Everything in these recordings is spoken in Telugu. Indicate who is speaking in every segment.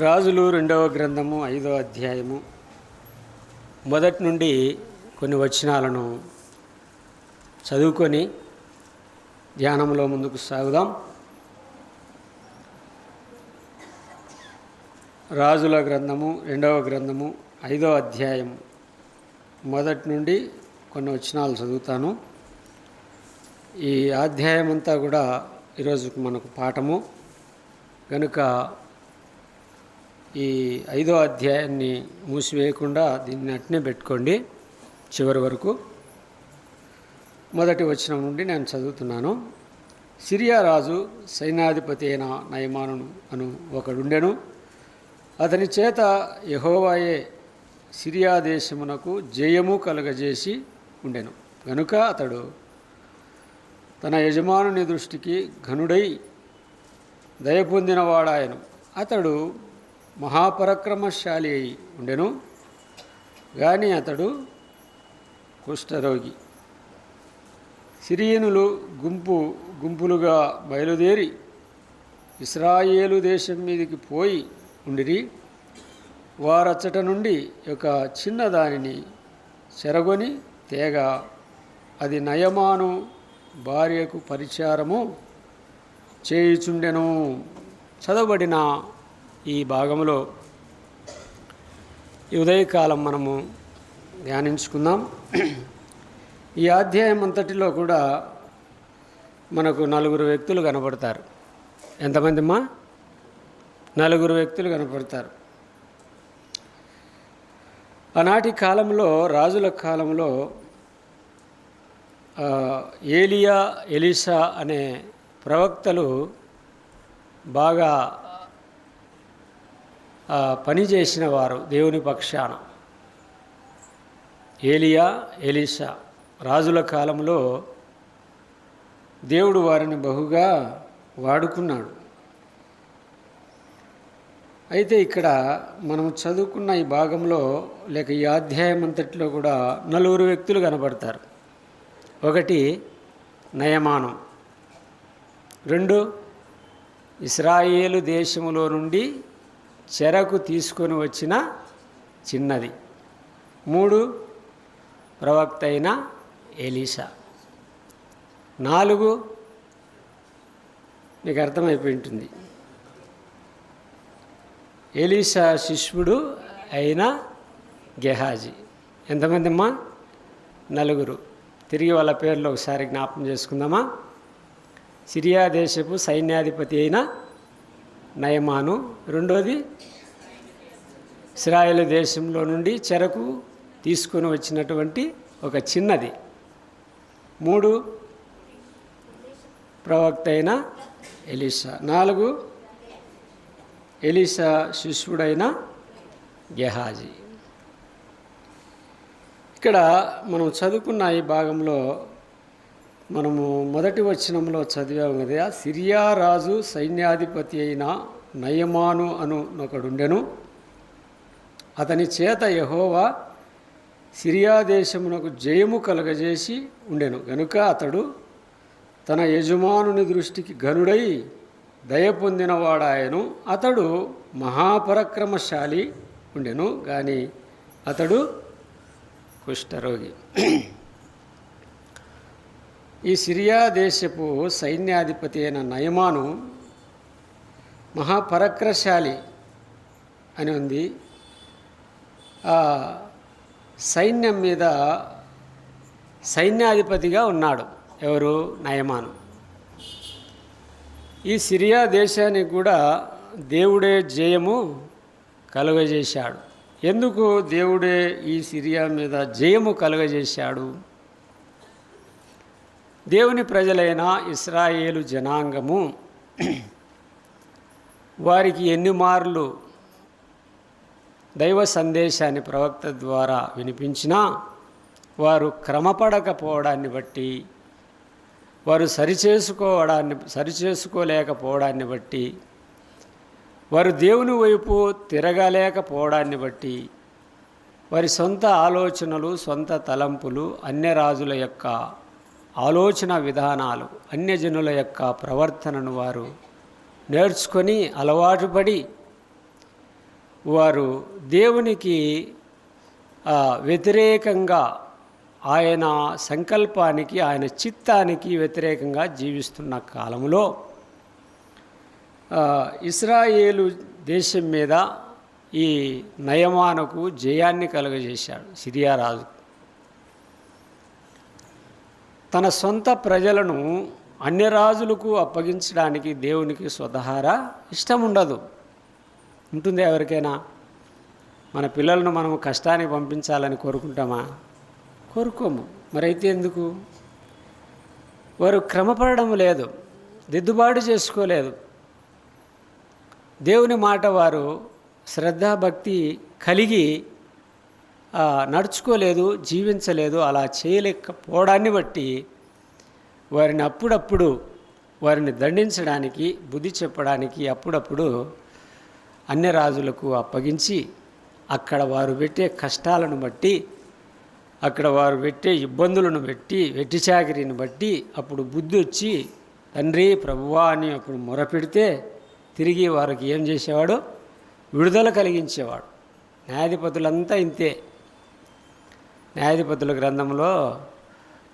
Speaker 1: రాజులు 2వ గ్రంథము 5వ అధ్యాయము మొదటి నుండి కొన్ని వచనాలను చదువుకొని ధ్యానంలో ముందుకు సాగుదాం. రాజుల గ్రంథము 2వ గ్రంథము 5వ అధ్యాయం మొదటి నుండి కొన్ని వచనాలు చదువుతాను. ఈ అధ్యాయం అంతా కూడా ఈరోజు మనకు పాఠము కనుక ఈ 5వ అధ్యాయాన్ని మూసివేయకుండా దీన్ని అట్నే పెట్టుకోండి చివరి వరకు. మొదటి వచనం నుండి నేను చదువుతున్నాను. సిరియా రాజు సైన్యాధిపతి అయిన నయమాను అను ఒకడుండెను. అతని చేత యెహోవాయే సిరియా దేశమునకు జయము కలుగజేసి ఉండెను గనుక అతడు తన యజమానుని దృష్టికి ఘనుడై దయ పొందినవాడాయను. అతడు మహాపరాక్రమశాలి అయి ఉండెను కానీ అతడు కుష్ఠరోగి. సిరియనులు గుంపులుగా బయలుదేరి ఇశ్రాయేలు దేశం మీదికి పోయి ఉండిరి. వారచ్చట నుండి ఒక చిన్నదానిని చెరగొని తేగా అది నయమాను భార్యకు పరిచారము చేయుచుండెను. చదవబడిన ఈ భాగంలో ఈ ఉదయకాలం మనము ధ్యానించుకుందాం. ఈ అధ్యాయం అంతటిలో కూడా మనకు 4 వ్యక్తులు కనపడతారు. ఎంతమంది అమ్మా? 4 వ్యక్తులు కనపడతారు. ఆనాటి కాలంలో, రాజుల కాలంలో ఏలియా, ఎలీషా అనే ప్రవక్తలు బాగా పనిచేసిన వారు దేవుని పక్షాన. ఏలియా, ఎలీషా రాజుల కాలంలో దేవుడు వారిని బహుగా వాడుకున్నాడు. అయితే ఇక్కడ మనం చదువుకున్న ఈ భాగంలో లేక ఈ అధ్యాయం అంతటిలో కూడా 4 వ్యక్తులు కనబడతారు. 1 నయమాను, 2 ఇశ్రాయేలు దేశములో నుండి చెరకు తీసుకొని వచ్చిన చిన్నది, 3 ప్రవక్త అయిన ఎలీషా, 4 మీకు అర్థమైపోయి ఉంటుంది ఎలీషా శిష్యుడు అయిన గెహాజీ. ఎంతమంది అమ్మా? 4. తిరిగి వాళ్ళ పేర్లు ఒకసారి జ్ఞాపకం చేసుకుందామా. సిరియా దేశపు సైన్యాధిపతి అయిన నయమాను, 2వది ఇశ్రాయేలు దేశంలో నుండి చెరకు తీసుకొని వచ్చినటువంటి ఒక చిన్నది, 3 ప్రవక్త అయిన ఎలీషా, 4 ఎలీషా శిష్యుడైన గెహాజీ. ఇక్కడ మనం చదువుకున్న ఈ భాగంలో మనము మొదటి వచనంలో చదివాము కదా, సిరియా రాజు సైన్యాధిపతి అయిన నయమాను అను ఒకడుండెను. అతని చేత యెహోవా సిరియా దేశమునకు జయము కలుగజేసి ఉండెను గనుక అతడు తన యజమానుని దృష్టికి ఘనుడై దయ పొందినవాడాయను. అతడు మహాపరాక్రమశాలి ఉండెను కానీ అతడు కుష్ఠరోగి. ఈ సిరియా దేశపు సైన్యాధిపతి అయిన నయమాను మహాపరాక్రమశాలి అని ఉంది. ఆ సైన్యం మీద సైన్యాధిపతిగా ఉన్నాడు. ఎవరు? నయమాను. ఈ సిరియా దేశానికి కూడా దేవుడే జయము కలుగజేశాడు. ఎందుకు దేవుడే ఈ సిరియా మీద జయము కలుగజేశాడు? దేవుని ప్రజలైన ఇశ్రాయేలు జనాంగము వారికి ఎన్ని మార్లు దైవ సందేశాన్ని ప్రవక్త ద్వారా వినిపించినా వారు క్రమపడకపోవడాన్ని బట్టి, వారు సరిచేసుకోలేకపోవడాన్ని బట్టి, వారు దేవుని వైపు తిరగలేకపోవడాన్ని బట్టి, వారి సొంత ఆలోచనలు, సొంత తలంపులు, అన్యరాజుల యొక్క ఆలోచన విధానాలు, అన్యజనుల యొక్క ప్రవర్తనను వారు నేర్చుకొని అలవాటు పడి వారు దేవునికి వ్యతిరేకంగా, ఆయన సంకల్పానికి, ఆయన చిత్తానికి వ్యతిరేకంగా జీవిస్తున్న కాలంలో ఇశ్రాయేలు దేశం మీద ఈ నయమానుకు జయాన్ని కలుగజేశాడు సిరియా రాజు. తన సొంత ప్రజలను అన్య రాజులకు అప్పగించడానికి దేవునికి స్వతహారా ఇష్టం ఉండదు. ఉంటుంది ఎవరికైనా? మన పిల్లలను మనం కష్టానికి పంపించాలని కోరుకుంటామా? కోరుకోము. మరైతే ఎందుకు? వారు క్రమపడడం లేదు, దిద్దుబాటు చేసుకోలేదు, దేవుని మాట వారు శ్రద్ధాభక్తి కలిగి నడుచుకోలేదు, జీవించలేదు. అలా చేయలేకపోవడాన్ని బట్టి వారిని అప్పుడప్పుడు వారిని దండించడానికి, బుద్ధి చెప్పడానికి అప్పుడప్పుడు అన్య రాజులకు అప్పగించి అక్కడ వారు పెట్టే కష్టాలను బట్టి, అక్కడ వారు పెట్టే ఇబ్బందులను బట్టి, వెట్టి చాకిరీని బట్టి అప్పుడు బుద్ధి వచ్చి తండ్రి ప్రభువా అని అప్పుడు మొరపెడితే తిరిగి వారికి ఏం చేసేవాడు? విడుదల కలిగించేవాడు. న్యాయాధిపతులంతా ఇంతే. న్యాయాధిపతుల గ్రంథంలో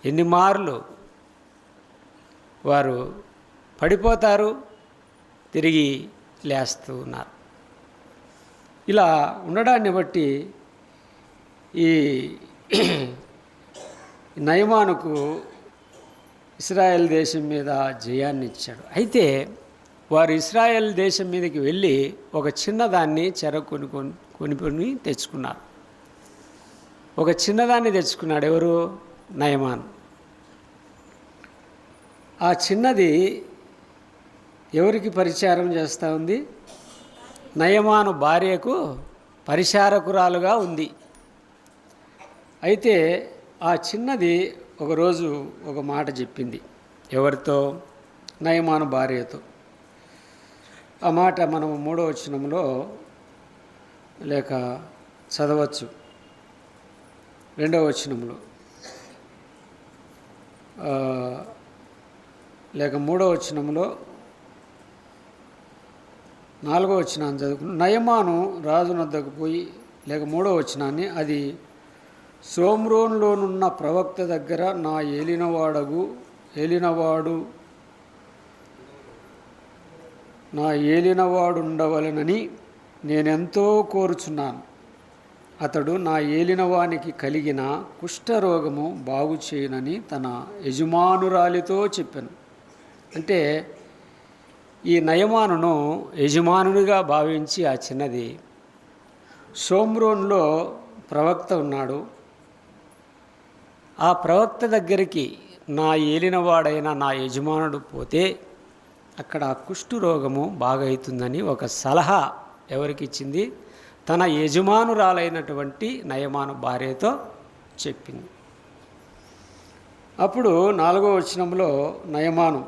Speaker 1: ఎన్ని మార్లు వారు పడిపోతారు, తిరిగి లేస్తూ ఉన్నారు. ఇలా ఉండడాన్ని బట్టి ఈ నయమానుకు ఇశ్రాయేల్ దేశం మీద జయాన్ని ఇచ్చాడు. అయితే వారు ఇశ్రాయేల్ దేశం మీదకి వెళ్ళి ఒక చిన్నదాన్ని కొనుక్కొని తెచ్చుకున్నారు. ఒక చిన్నదాన్ని తెచ్చుకున్నాడు. ఎవరు? నయమాను. ఆ చిన్నది ఎవరికి పరిచారం చేస్తూ ఉంది? నయమాను భార్యకు పరిచారకురాలుగా ఉంది. అయితే ఆ చిన్నది ఒకరోజు ఒక మాట చెప్పింది. ఎవరితో? నయమాను భార్యతో. ఆ మాట మనం 3వ వచనంలో లేక చదవచ్చు, 2వ వచనంలో లేక 3వ వచనంలో 4వ వచనాన్ని చదువుకుని, నయమాను రాజు వద్దకు పోయి, లేక 3వ వచనాన్ని, అది షోమ్రోనులోనున్న ప్రవక్త దగ్గర నా ఏలినవాడుండవలెనని నేనెంతో కోరుచున్నాను. అతడు నా ఏలినవానికి కలిగిన కుష్ఠరోగము బాగు చేయనని తన యజమానురాలితో చెప్పాను. అంటే ఈ నయమానును యజమానునిగా భావించి ఆ చిన్నది, షోమ్రోన్లో ప్రవక్త ఉన్నాడు, ఆ ప్రవక్త దగ్గరికి నా ఏలినవాడైన నా యజమానుడు పోతే అక్కడ ఆ కుష్టు రోగము బాగవుతుందని ఒక సలహా ఎవరికి ఇచ్చింది? తన యజమానురాలైనటువంటి నయమాను భార్యతో చెప్పింది. అప్పుడు 4వ వచనంలో నయమాను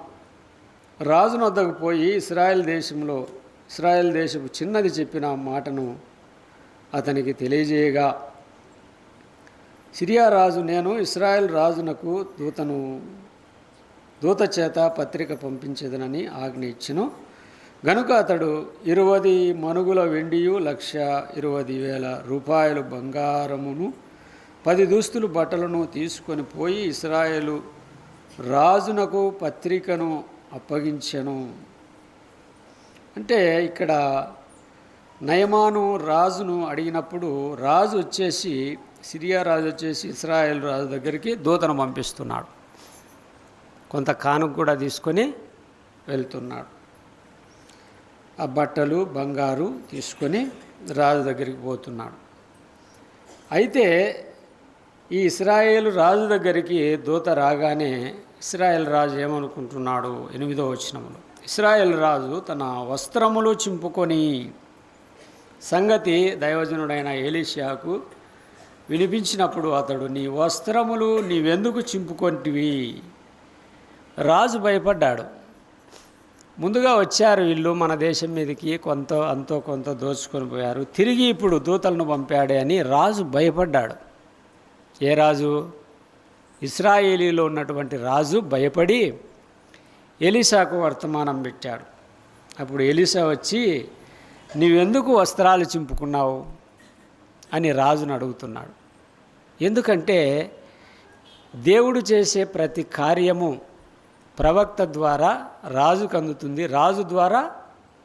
Speaker 1: రాజు వద్దకు పోయి ఇశ్రాయేల్ దేశపు చిన్నది చెప్పిన మాటను అతనికి తెలియజేయగా, సిరియా రాజు నేను ఇశ్రాయేల్ రాజునకు దూత చేత పత్రిక పంపించేదనని ఆజ్ఞ ఇచ్చెను. గనుక అతడు 20 మనుగుల వెండియు 1,20,000 రూపాయలు బంగారమును 10 దుస్తులు బట్టలను తీసుకొని పోయి ఇశ్రాయేలు రాజునకు పత్రికను అప్పగించెను. అంటే ఇక్కడ నయమాను రాజును అడిగినప్పుడు రాజు వచ్చేసి, సిరియా రాజు వచ్చేసి ఇశ్రాయేల్ రాజు దగ్గరికి దూతను పంపిస్తున్నాడు. కొంత కానుక కూడా తీసుకొని వెళ్తున్నాడు. ఆ బట్టలు బంగారు తీసుకొని రాజు దగ్గరికి పోతున్నాడు. అయితే ఈ ఇశ్రాయేలు రాజు దగ్గరికి దూత రాగానే ఇశ్రాయేల్ రాజు ఏమనుకుంటున్నాడు? 8వ వచనంలో ఇశ్రాయేల్ రాజు తన వస్త్రములు చింపుకొని సంగతి దైవజనుడైన ఎలీషాకు వినిపించినప్పుడు అతడు, నీ వస్త్రములు నీవెందుకు చింపుకొంటివి? రాజు భయపడ్డాడు. ముందుగా వచ్చారు వీళ్ళు మన దేశం మీదకి, అంతో కొంత దోచుకొని పోయారు, తిరిగి ఇప్పుడు దూతలను పంపాడే అని రాజు భయపడ్డాడు. ఏ రాజు? ఇశ్రాయేలీలో ఉన్నటువంటి రాజు భయపడి ఎలీషాకు వర్తమానం పెట్టాడు. అప్పుడు ఎలీషా వచ్చి నీవెందుకు వస్త్రాలు చింపుకున్నావు అని రాజును అడుగుతున్నాడు. ఎందుకంటే దేవుడు చేసే ప్రతి కార్యము ప్రవక్త ద్వారా రాజుకు అందుతుంది, రాజు ద్వారా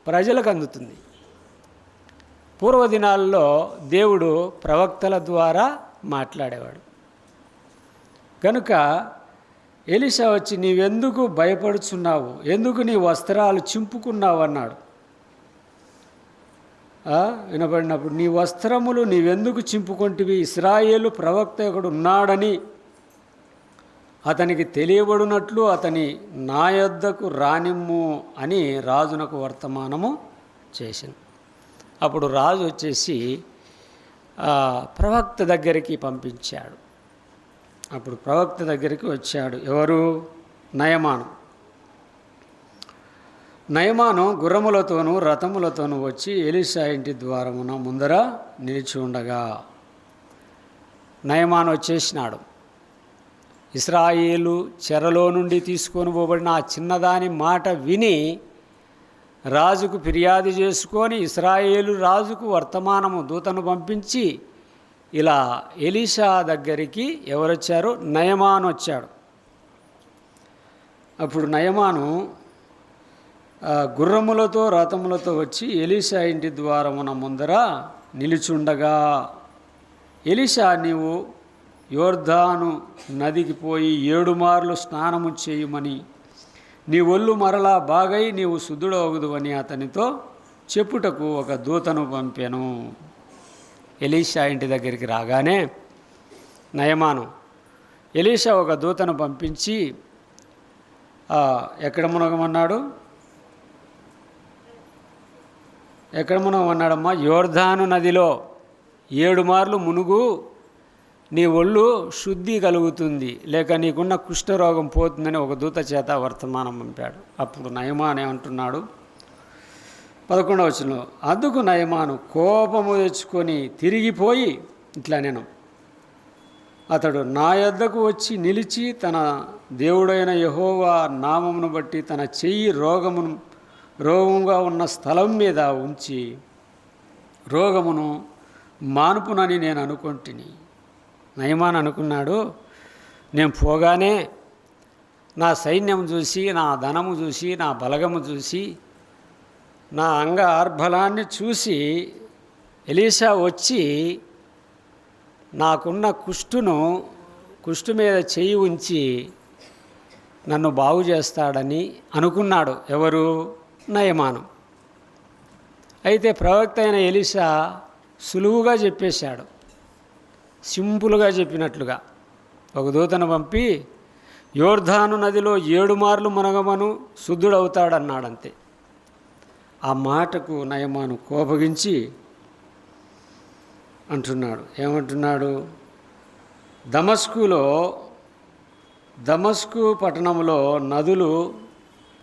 Speaker 1: ప్రజలకు అందుతుంది. పూర్వదినాల్లో దేవుడు ప్రవక్తల ద్వారా మాట్లాడేవాడు. కనుక ఎలీషా వచ్చి నీవెందుకు భయపడుచున్నావు, ఎందుకు నీ వస్త్రాలు చింపుకున్నావు అన్నాడు. వినబడినప్పుడు నీ వస్త్రములు నీవెందుకు చింపుకొంటివి, ఇశ్రాయేలు ప్రవక్త ఒకడు ఉన్నాడని అతనికి తెలియబడినట్లు అతని నా యొద్దకు రానిమ్ము అని రాజునకు వర్తమానము చేసింది. అప్పుడు రాజు వచ్చేసి ప్రవక్త దగ్గరికి పంపించాడు. అప్పుడు ప్రవక్త దగ్గరికి వచ్చాడు. ఎవరు? నయమాను గుర్రములతోనూ రథములతోనూ వచ్చి ఎలీషా ఇంటి ద్వారమున ముందర నిలిచి ఉండగా నయమాను వచ్చేసినాడు. ఇశ్రాయేలు చెరలో నుండి తీసుకొని పోబడిన ఆ చిన్నదాని మాట విని రాజుకు ఫిర్యాదు చేసుకొని ఇశ్రాయేలు రాజుకు వర్తమానము దూతను పంపించి ఇలా ఎలీషా దగ్గరికి ఎవరొచ్చారు? నయమాను వచ్చాడు. అప్పుడు నయమాను గుర్రములతో రథములతో వచ్చి ఎలీషా ఇంటి ద్వారమున ముందర నిలుచుండగా, ఎలీషా నీవు యోర్దాను నదికి పోయి 7 మార్లు స్నానము చేయమని, నీ ఒళ్ళు మరలా బాగై నీవు శుద్ధుడవగుదువని అతనితో చెప్పుటకు ఒక దూతను పంపాను. ఎలీషా ఇంటి దగ్గరికి రాగానే నయమాను ఎలీషా ఒక దూతను పంపించి ఎక్కడ మునగమన్నాడమ్మా? యోర్దాను నదిలో 7 మార్లు మునుగు, నీ ఒళ్ళు శుద్ధి కలుగుతుంది, లేక నీకున్న కుష్ఠరోగం పోతుందని ఒక దూత చేత వర్తమానం పంపాడు. అప్పుడు నయమాను ఏమంటున్నాడు? 11వ వచనంలో, అందుకు నయమాను కోపము తెచ్చుకొని తిరిగిపోయి ఇట్లా నేను అతడు నా యొద్దకు వచ్చి నిలిచి తన దేవుడైన యెహోవా నామమును బట్టి తన చెయ్యి రోగముగా ఉన్న స్థలం మీద ఉంచి రోగమును మానుపునని నేను అనుకుంటుని. నయమాను అనుకున్నాడు, నేను పోగానే నా సైన్యం చూసి, నా ధనము చూసి, నా బలగము చూసి, నా అంగ ఆర్భలాన్ని చూసి ఎలీషా వచ్చి నాకున్న కుష్టు మీద చెయ్యి ఉంచి నన్ను బాగు చేస్తాడని అనుకున్నాడు. ఎవరు? నయమాను. అయితే ప్రవక్త అయిన ఎలీషా సులువుగా చెప్పేశాడు, సింపుల్గా చెప్పినట్లుగా ఒక దూతను పంపి యోర్దాను నదిలో 7 మార్లు మునగమను శుద్ధుడవుతాడన్నాడంతే. ఆ మాటకు నయమాను కోపగించి అంటున్నాడు. ఏమంటున్నాడు? దమస్కు పట్టణంలో నదులు,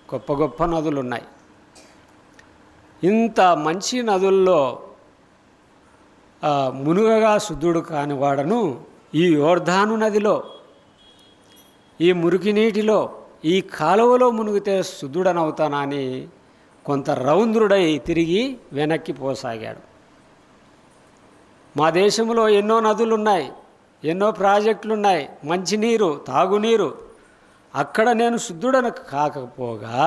Speaker 1: గొప్ప గొప్ప నదులు ఉన్నాయి. ఇంత మంచి నదుల్లో మునుగగా శుద్ధుడు కానివాడను ఈ యోర్దాను నదిలో, ఈ మురికి నీటిలో, ఈ కాలువలో మునిగితే శుద్ధుడనవుతానని కొంత రౌంద్రుడై తిరిగి వెనక్కి పోసాగాడు. మా దేశంలో ఎన్నో నదులున్నాయి, ఎన్నో ప్రాజెక్టులున్నాయి, మంచినీరు, తాగునీరు. అక్కడ నేను శుద్ధుడను కాకపోగా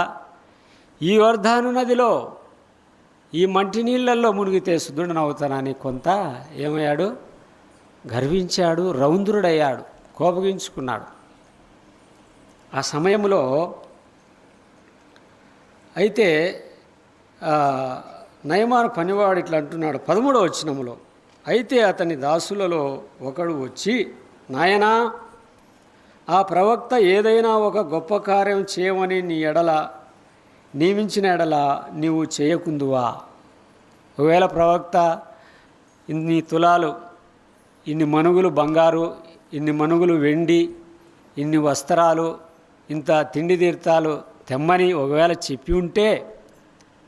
Speaker 1: ఈ యోర్దాను నదిలో, ఈ మంటినీళ్ళల్లో మునిగితే శుద్ధుడనవుతానని కొంత ఏమయ్యాడు? గర్వించాడు, రౌంద్రుడయ్యాడు, కోపగించుకున్నాడు. ఆ సమయంలో అయితే నయమాను పనివాడు ఇట్లా అంటున్నాడు. 13వ వచనంలో, అయితే అతని దాసులలో ఒకడు వచ్చి, నాయనా, ఆ ప్రవక్త ఏదైనా ఒక గొప్ప కార్యం చేయమని నియమించిన ఎడల నీవు చేయకుందువా? ఒకవేళ ప్రవక్త ఇన్ని తులాలు, ఇన్ని మనుగులు బంగారు, ఇన్ని మనుగులు వెండి, ఇన్ని వస్త్రాలు, ఇంత తిండి తీర్థాలు తెమ్మని ఒకవేళ చెప్పి ఉంటే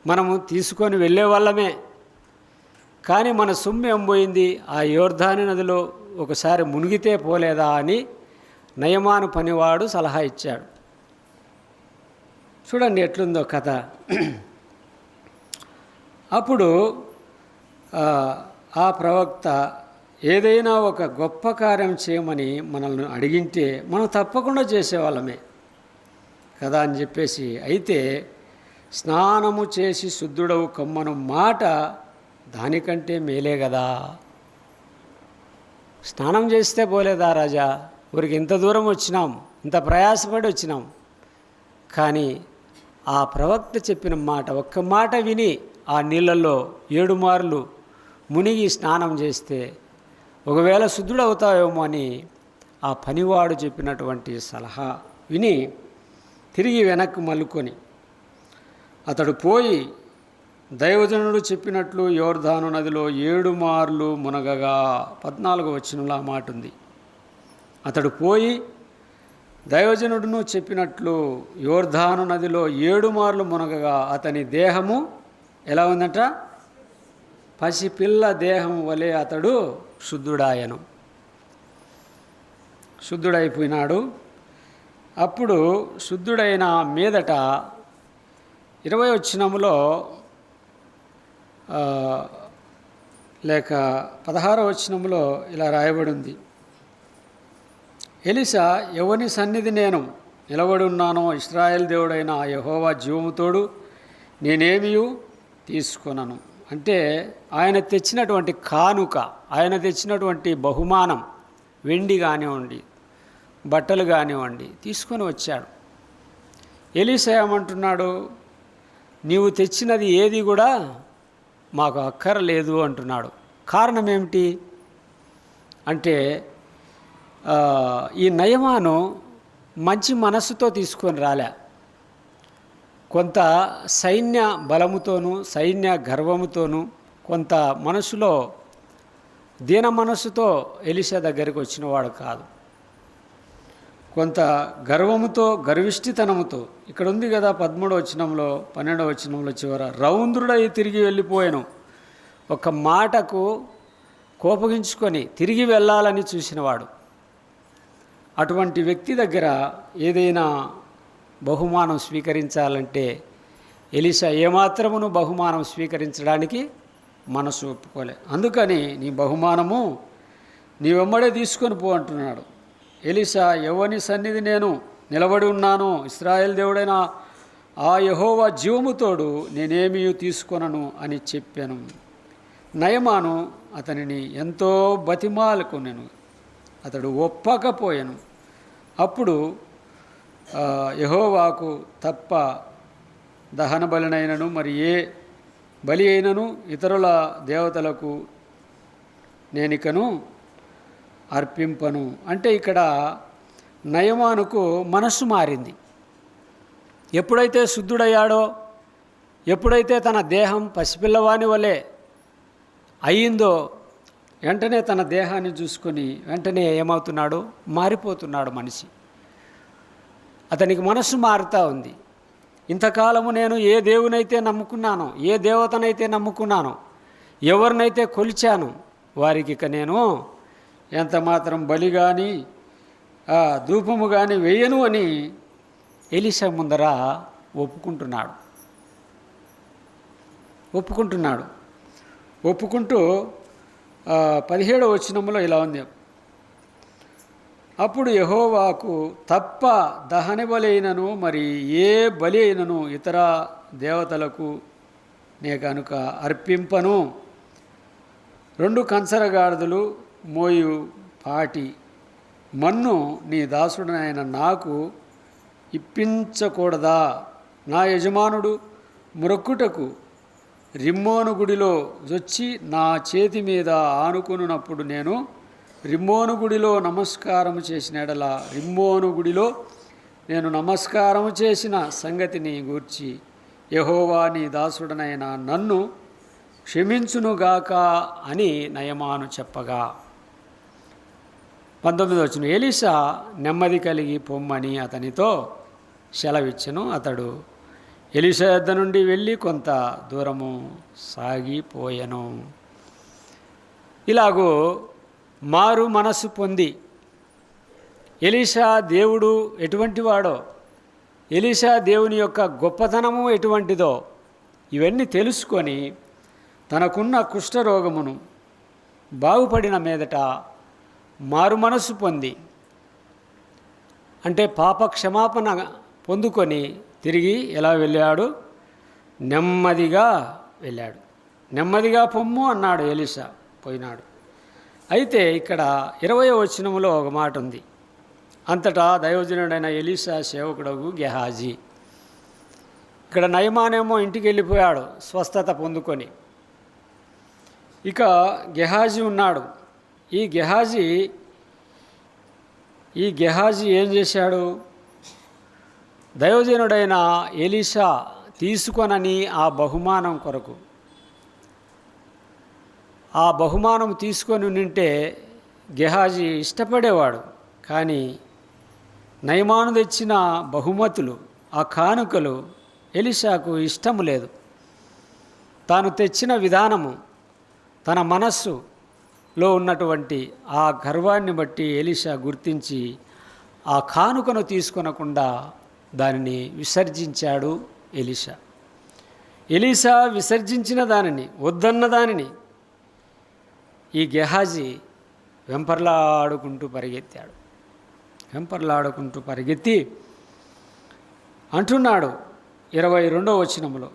Speaker 1: మనము తీసుకొని వెళ్ళేవాళ్ళమే. కానీ మన సొమ్ము ఏం పోయింది? ఆ యోర్దాను నదిలో ఒకసారి మునిగితే పోలేదా అని నయమాను పనివాడు సలహా ఇచ్చాడు. చూడండి ఎట్లుందో కథ. అప్పుడు ఆ ప్రవక్త ఏదైనా ఒక గొప్ప కార్యం చేయమని మనల్ని అడిగింటే మనం తప్పకుండా చేసేవాళ్ళమే కదా అని చెప్పేసి, అయితే స్నానము చేసి శుద్ధుడవు కమ్మను మాట దానికంటే మేలే కదా. స్నానం చేస్తే పోలేదా రాజా? ఊరికి ఇంత దూరం వచ్చినాం, ఇంత ప్రయాసపడి వచ్చినాం, కానీ ఆ ప్రవక్త చెప్పిన మాట, ఒక్క మాట విని ఆ నీళ్ళల్లో 7 మార్లు మునిగి స్నానం చేస్తే ఒకవేళ శుద్ధుడవుతావేమో అని ఆ పనివాడు చెప్పినటువంటి సలహా విని తిరిగి వెనక్కి మలుకొని అతడు పోయి దైవజనుడు చెప్పినట్లు యోర్దాను నదిలో 7 మార్లు మునగగా, 14వ వచనంలో ఆ మాట ఉంది. అతడు పోయి దైవజనుడును చెప్పినట్లు యోర్దాను నదిలో 7 మార్లు మునగగా అతని దేహము ఎలా ఉందంట? పసిపిల్ల దేహం వలె అతడు శుద్ధుడాయను, శుద్ధుడైపోయినాడు. అప్పుడు శుద్ధుడైన మీదట 20వ వచనంలో లేక 16వ వచనంలో ఇలా రాయబడి ఉంది, ఎలీషా ఎవని సన్నిధి నేను నిలబడి ఉన్నానో ఇశ్రాయేల్ దేవుడైన యెహోవా జీవముతోడు నేనేమీ తీసుకొనను. అంటే ఆయన తెచ్చినటువంటి కానుక, ఆయన తెచ్చినటువంటి బహుమానం, వెండి కానివ్వండి, బట్టలు కానివ్వండి తీసుకొని వచ్చాడు. ఎలీషా ఏమంటున్నాడు? నీవు తెచ్చినది ఏది కూడా మాకు అక్కరలేదు అంటున్నాడు. కారణం ఏమిటి అంటే, ఈ నయమాను మంచి మనస్సుతో తీసుకొని రాలే. కొంత సైన్య బలముతోనూ సైన్య గర్వముతోనూ కొంత మనసులో దీన మనస్సుతో ఎలీషా దగ్గరికి వచ్చినవాడు కాదు. కొంత గర్వముతో, గర్విష్ఠితనముతో, ఇక్కడ ఉంది కదా 13వ వచనంలో 12వ వచనంలో చివర, రౌంద్రుడై తిరిగి వెళ్ళిపోయాను. ఒక మాటకు కోపగించుకొని తిరిగి వెళ్ళాలని చూసినవాడు. అటువంటి వ్యక్తి దగ్గర ఏదైనా బహుమానం స్వీకరించాలంటే ఎలీషా ఏమాత్రమును బహుమానం స్వీకరించడానికి మనసు ఒప్పుకోలే. అందుకని నీ బహుమానము నీ వెంబడే తీసుకొని పో అంటున్నాడు. ఎలీషా ఎవని సన్నిధి నేను నిలబడి ఉన్నానో ఇశ్రాయేల్ దేవుడైన ఆ యెహోవా జీవముతోడు నేనేమీ తీసుకొనను అని చెప్పాను. నయమాను అతనిని ఎంతో బతిమాలుకొనెను, అతడు ఒప్పకపోయాను. అప్పుడు యెహోవాకు తప్ప దహన బలినైనను మరి ఏ బలి అయినను ఇతరుల దేవతలకు నేనికను అర్పింపను. అంటే ఇక్కడ నయమానుకు మనస్సు మారింది. ఎప్పుడైతే శుద్ధుడయ్యాడో, ఎప్పుడైతే తన దేహం పసిపిల్లవాని వలె అయ్యిందో, వెంటనే తన దేహాన్ని చూసుకొని వెంటనే ఏమవుతున్నాడు? మారిపోతున్నాడు మనిషి. అతనికి మనస్సు మారుతూ ఉంది. ఇంతకాలము నేను ఏ దేవునైతే నమ్ముకున్నానో, ఏ దేవతనైతే నమ్ముకున్నానో, ఎవరినైతే కొలిచాను, వారికి ఇక నేను ఎంత మాత్రం బలి కానీ ధూపము కానీ వేయను అని ఎలీషా ముందర ఒప్పుకుంటూ 17వ వచనంలో ఇలా ఉంది, అప్పుడు యెహోవాకు తప్ప దహన బలి అయినను మరి ఏ బలి అయినను ఇతర దేవతలకు నే కనుక అర్పింపను. 2 కంచరగాడిదలు మోయు పాటి మన్ను నీ దాసుడనైన నాకు ఇప్పించకూడదా? నా యజమానుడు మ్రొక్కుటకు రిమ్మోను గుడిలో వచ్చి నా చేతి మీద ఆనుకున్నప్పుడు నేను రిమ్మోను గుడిలో నమస్కారము చేసిన ఎడల రిమ్మోను గుడిలో నేను నమస్కారము చేసిన సంగతిని గూర్చి యెహోవా నీ దాసుడనైన నన్ను క్షమించునుగాక అని నయమాను చెప్పగా, 19వ వచనం, ఎలీషా నెమ్మది కలిగి పొమ్మని అతనితో సెలవిచ్చెను. అతడు ఎలీషా యొద్ద నుండి వెళ్ళి కొంత దూరము సాగిపోయెను. ఇలాగూ మారు మనసు పొంది ఎలీషా దేవుడు ఎటువంటి వాడో, ఎలీషా దేవుని యొక్క గొప్పతనము ఎటువంటిదో ఇవన్నీ తెలుసుకొని తనకున్న కుష్ఠరోగమును బాగుపడిన మీదట మారు మనసు పొంది, అంటే పాప క్షమాపణ పొందుకొని తిరిగి ఎలా వెళ్ళాడు? నెమ్మదిగా వెళ్ళాడు. నెమ్మదిగా పొమ్ము అన్నాడు ఎలీషా, పోయినాడు. అయితే ఇక్కడ 20వ వచనంలో ఒక మాట ఉంది. అంతటా దైవజనుడైన ఎలీషా సేవకుడగు గెహాజీ. ఇక్కడ నయమానేమో ఇంటికి వెళ్ళిపోయాడు స్వస్థత పొందుకొని. ఇక గెహాజీ ఉన్నాడు. ఈ గెహాజీ ఏం చేశాడు? దైవజనుడైన ఎలీషా తీసుకొనని ఆ బహుమానం కొరకు, ఆ బహుమానం తీసుకొని ఉంటే గెహాజీ ఇష్టపడేవాడు. కానీ నయమాను తెచ్చిన బహుమతులు, ఆ కానుకలు ఎలీషాకు ఇష్టము లేదు. తాను తెచ్చిన విధానము, తన మనస్సులో ఉన్నటువంటి ఆ గర్వాన్ని బట్టి ఎలీషా గుర్తించి ఆ కానుకను తీసుకొనకుండా దానిని విసర్జించాడు ఎలీషా. ఎలీషా విసర్జించిన దానిని, వద్దన్న దానిని ఈ గెహాజీ వెంపర్లాడుకుంటూ పరిగెత్తి అంటున్నాడు 22వ వచనంలో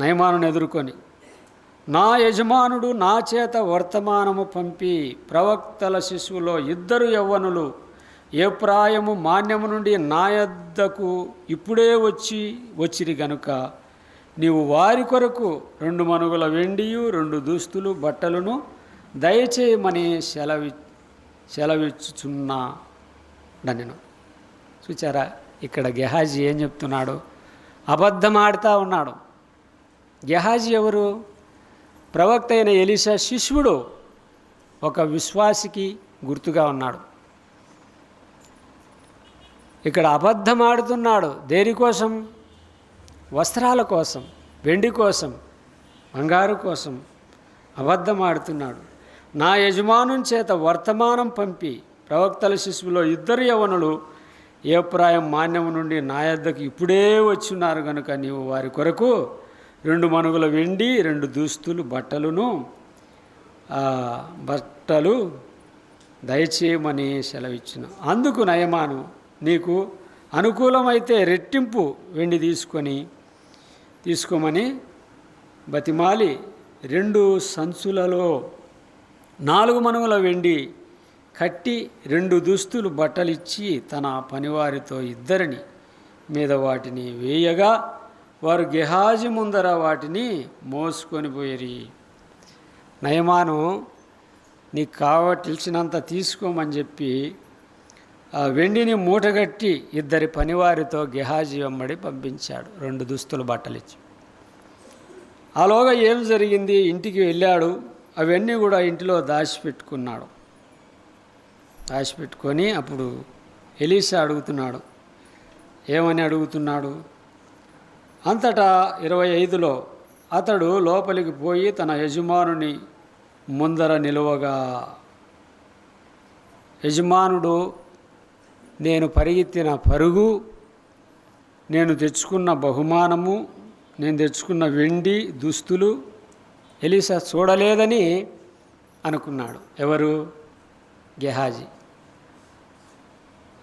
Speaker 1: నయమానును ఎదుర్కొని, నా యజమానుడు నా చేత వర్తమానము పంపి ప్రవక్తల శిశువులో 2 యవ్వనులు ఏ ప్రాయము మాన్యము నుండి నా యొద్దకు ఇప్పుడే వచ్చిరి గనుక నీవు వారి కొరకు 2 మనుగుల వెండియు 2 దుస్తులు బట్టలను దయచేయమని సెలవిచ్చుచున్నాడనెను. చూచారా, ఇక్కడ గెహాజీ ఏం చెప్తున్నాడు? అబద్ధం ఆడుతూ ఉన్నాడు. గెహాజీ ఎవరు? ప్రవక్త అయిన ఎలీషా శిష్యుడు, ఒక విశ్వాసికి గుర్తుగా ఉన్నాడు. ఇక్కడ అబద్ధం ఆడుతున్నాడు. దేనికోసం? వస్త్రాల కోసం, వెండి కోసం, బంగారు కోసం అబద్ధం ఆడుతున్నాడు. నా యజమానుని చేత వర్తమానం పంపి ప్రవక్తల శిశువులో 2 యవ్వనులు ఏ ప్రాయం మాన్యము నుండి నా యొద్దకు ఇప్పుడే వచ్చున్నారు కనుక నీవు వారి కొరకు 2 మనుగుల వెండి 2 దుస్తులు బట్టలు దయచేయమని సెలవిచ్చును. అందుకు నయమాను, నీకు అనుకూలమైతే రెట్టింపు వెండి తీసుకోమని బతిమాలి 2 సంచులలో 4 మనుగుల వెండి కట్టి 2 దుస్తులు బట్టలిచ్చి తన పనివారితో 2 మీద వాటిని వేయగా వారు గెహాజీ ముందర వాటిని మోసుకొని పోయిరి. నయమాను నీకు కావలసినంత తీసుకోమని చెప్పి ఆ వెండిని మూటగట్టి 2 పనివారితో గెహాజీ వెంబడి పంపించాడు 2 దుస్తులు బట్టలిచ్చి. ఆలోగా ఏం జరిగింది? ఇంటికి వెళ్ళాడు. అవన్నీ కూడా ఇంటిలో దాచిపెట్టుకొని అప్పుడు ఎలీషా అడుగుతున్నాడు. ఏమని అడుగుతున్నాడు? అంతటా 25లో అతడు లోపలికి పోయి తన యజమానుని ముందర నిలువగా, యజమానుడు నేను పరిగెత్తిన పరుగు, నేను తెచ్చుకున్న బహుమానము, నేను తెచ్చుకున్న వెండి దుస్తులు ఎలీషా చూడలేదని అనుకున్నాడు. ఎవరు? గెహాజీ.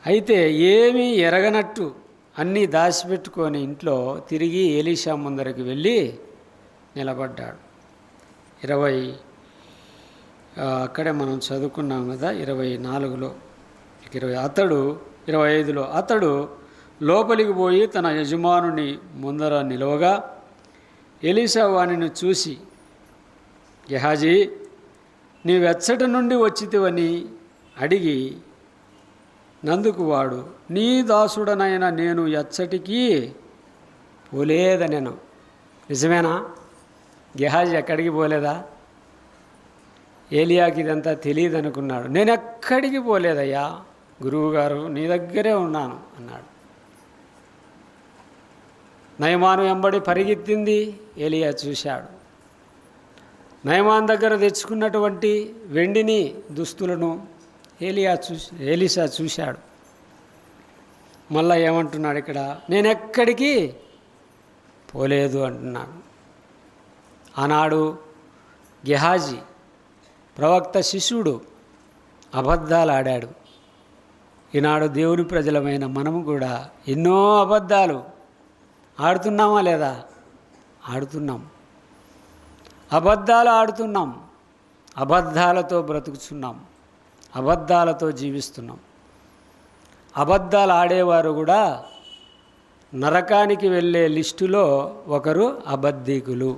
Speaker 1: అయితే ఏమీ ఎరగనట్టు అన్నీ దాచిపెట్టుకొని ఇంట్లో తిరిగి ఎలీషా ముందరికి వెళ్ళి నిలబడ్డాడు. 20 అక్కడే మనం చదువుకున్నాం కదా, 24లో 25లో అతడు లోపలికి పోయి తన యజమానుని ముందర నిలవగా ఎలీషా వానిని చూసి, గెహాజీ నీవెచ్చట నుండి వచ్చితివని అడిగి నందుకు వాడు, నీ దాసుడనైన నేను ఎచ్చటికి పోలేదనెను. నిజమేనా? గెహాజీ ఎక్కడికి పోలేదా? ఏలియాకి ఇదంతా తెలియదు అనుకున్నాడు. నేను ఎక్కడికి పోలేదయ్యా, గురువుగారు నీ దగ్గరే ఉన్నాను అన్నాడు. నయమాను వెంబడి పరిగెత్తింది ఏలియా చూశాడు. నయమాన్ దగ్గర తెచ్చుకున్నటువంటి వెండిని దుస్తులను ఎలీషా చూశాడు. మళ్ళా ఏమంటున్నాడు ఇక్కడ? నేను ఎక్కడికి పోలేదు అంటున్నాడు. ఆనాడు గెహాజీ ప్రవక్త శిష్యుడు అబద్ధాలు ఆడాడు. ఈనాడు దేవుని ప్రజలమైన మనము కూడా ఎన్నో అబద్ధాలు ఆడుతున్నామా లేదా? ఆడుతున్నాం. అబద్ధాలు ఆడుతున్నాం, అబద్ధాలతో బ్రతుకుతున్నాం, అబద్ధాలతో జీవిస్తున్నాం. అబద్ధాలు ఆడేవారు కూడా నరకానికి వెళ్ళే లిస్టులో ఒకరు అబద్ధికులు.